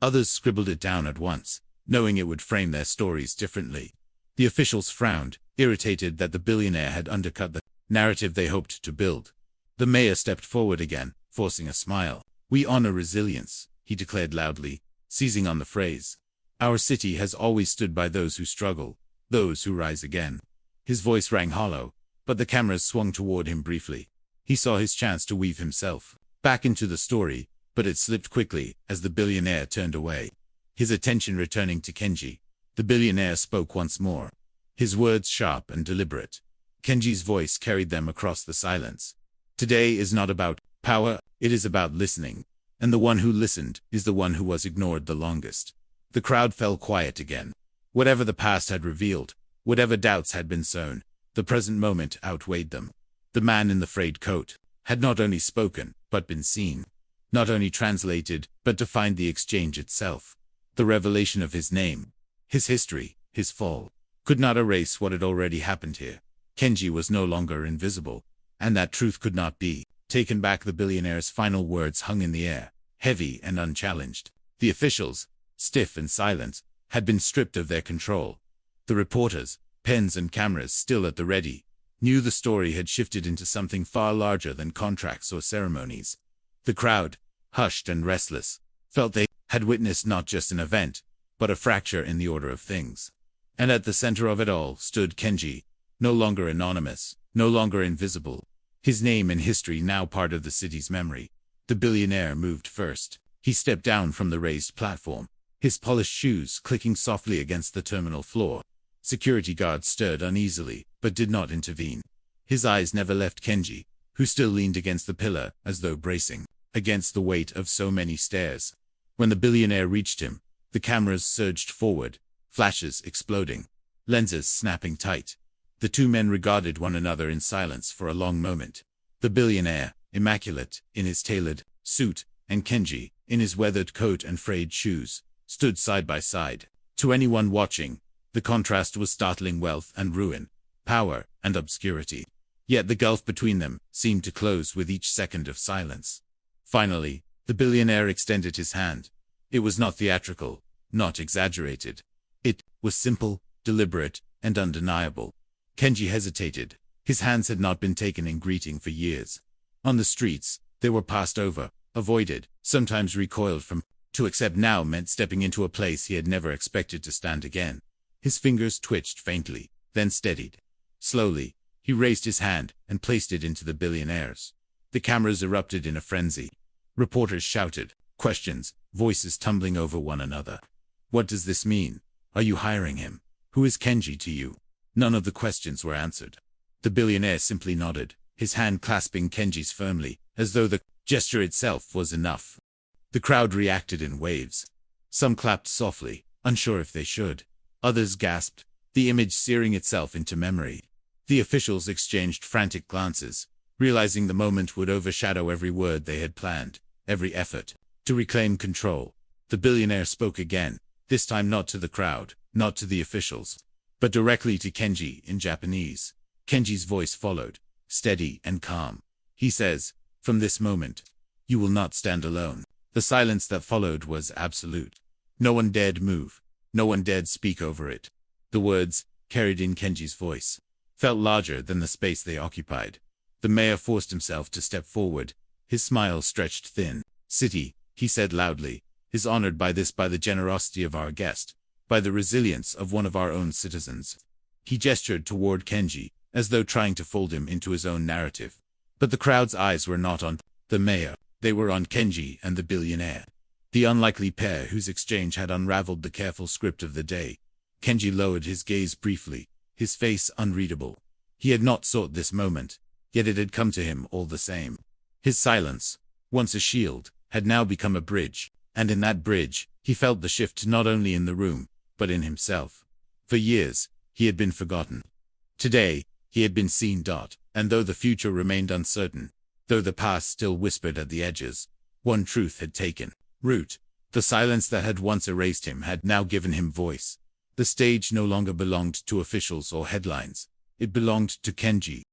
S1: Others scribbled it down at once, knowing it would frame their stories differently. The officials frowned, irritated that the billionaire had undercut the narrative they hoped to build. The mayor stepped forward again, forcing a smile. "We honor resilience," he declared loudly, seizing on the phrase. "Our city has always stood by those who struggle, those who rise again." His voice rang hollow, but the cameras swung toward him briefly. He saw his chance to weave himself back into the story, but it slipped quickly as the billionaire turned away. His attention returning to Kenji, the billionaire spoke once more, his words sharp and deliberate. Kenji's voice carried them across the silence. "Today is not about power, it is about listening. And the one who listened is the one who was ignored the longest." The crowd fell quiet again. Whatever the past had revealed, whatever doubts had been sown, the present moment outweighed them. The man in the frayed coat had not only spoken, but been seen. Not only translated, but defined the exchange itself. The revelation of his name, his history, his fall, could not erase what had already happened here. Kenji was no longer invisible, and that truth could not be taken back. The billionaire's final words hung in the air, heavy and unchallenged. The officials, stiff and silent, had been stripped of their control. The reporters, pens and cameras still at the ready, knew the story had shifted into something far larger than contracts or ceremonies. The crowd, hushed and restless, felt they had witnessed not just an event, but a fracture in the order of things. And at the center of it all stood Kenji, no longer anonymous, no longer invisible. His name and history now part of the city's memory. The billionaire moved first. He stepped down from the raised platform, his polished shoes clicking softly against the terminal floor. Security guards stirred uneasily, but did not intervene. His eyes never left Kenji, who still leaned against the pillar as though bracing against the weight of so many stares. When the billionaire reached him, the cameras surged forward, flashes exploding, lenses snapping tight. The two men regarded one another in silence for a long moment. The billionaire, immaculate in his tailored suit, and Kenji, in his weathered coat and frayed shoes, stood side by side. To anyone watching, the contrast was startling: wealth and ruin, power and obscurity. Yet the gulf between them seemed to close with each second of silence. Finally, the billionaire extended his hand. It was not theatrical, not exaggerated. It was simple, deliberate, and undeniable. Kenji hesitated. His hands had not been taken in greeting for years. On the streets, they were passed over, avoided, sometimes recoiled from. To accept now meant stepping into a place he had never expected to stand again. His fingers twitched faintly, then steadied. Slowly, he raised his hand and placed it into the billionaire's. The cameras erupted in a frenzy. Reporters shouted, questions, voices tumbling over one another. "What does this mean? Are you hiring him? Who is Kenji to you?" None of the questions were answered. The billionaire simply nodded, his hand clasping Kenji's firmly, as though the gesture itself was enough. The crowd reacted in waves. Some clapped softly, unsure if they should. Others gasped, the image searing itself into memory. The officials exchanged frantic glances, realizing the moment would overshadow every word they had planned, every effort to reclaim control. The billionaire spoke again, this time not to the crowd, not to the officials, but directly to Kenji in Japanese. Kenji's voice followed, steady and calm. He says, "From this moment, you will not stand alone." The silence that followed was absolute. No one dared move. No one dared speak over it. The words, carried in Kenji's voice, felt larger than the space they occupied. The mayor forced himself to step forward. His smile stretched thin. "City," he said loudly, "is honored by the generosity of our guest, by the resilience of one of our own citizens." He gestured toward Kenji, as though trying to fold him into his own narrative. But the crowd's eyes were not on the mayor. They were on Kenji and the billionaire, the unlikely pair whose exchange had unraveled the careful script of the day. Kenji lowered his gaze briefly, his face unreadable. He had not sought this moment, yet it had come to him all the same. His silence, once a shield, had now become a bridge, and in that bridge, he felt the shift not only in the room, but in himself. For years, he had been forgotten. Today, he had been seen. And though the future remained uncertain, though the past still whispered at the edges, one truth had taken root. The silence that had once erased him had now given him voice. The stage no longer belonged to officials or headlines. It belonged to Kenji.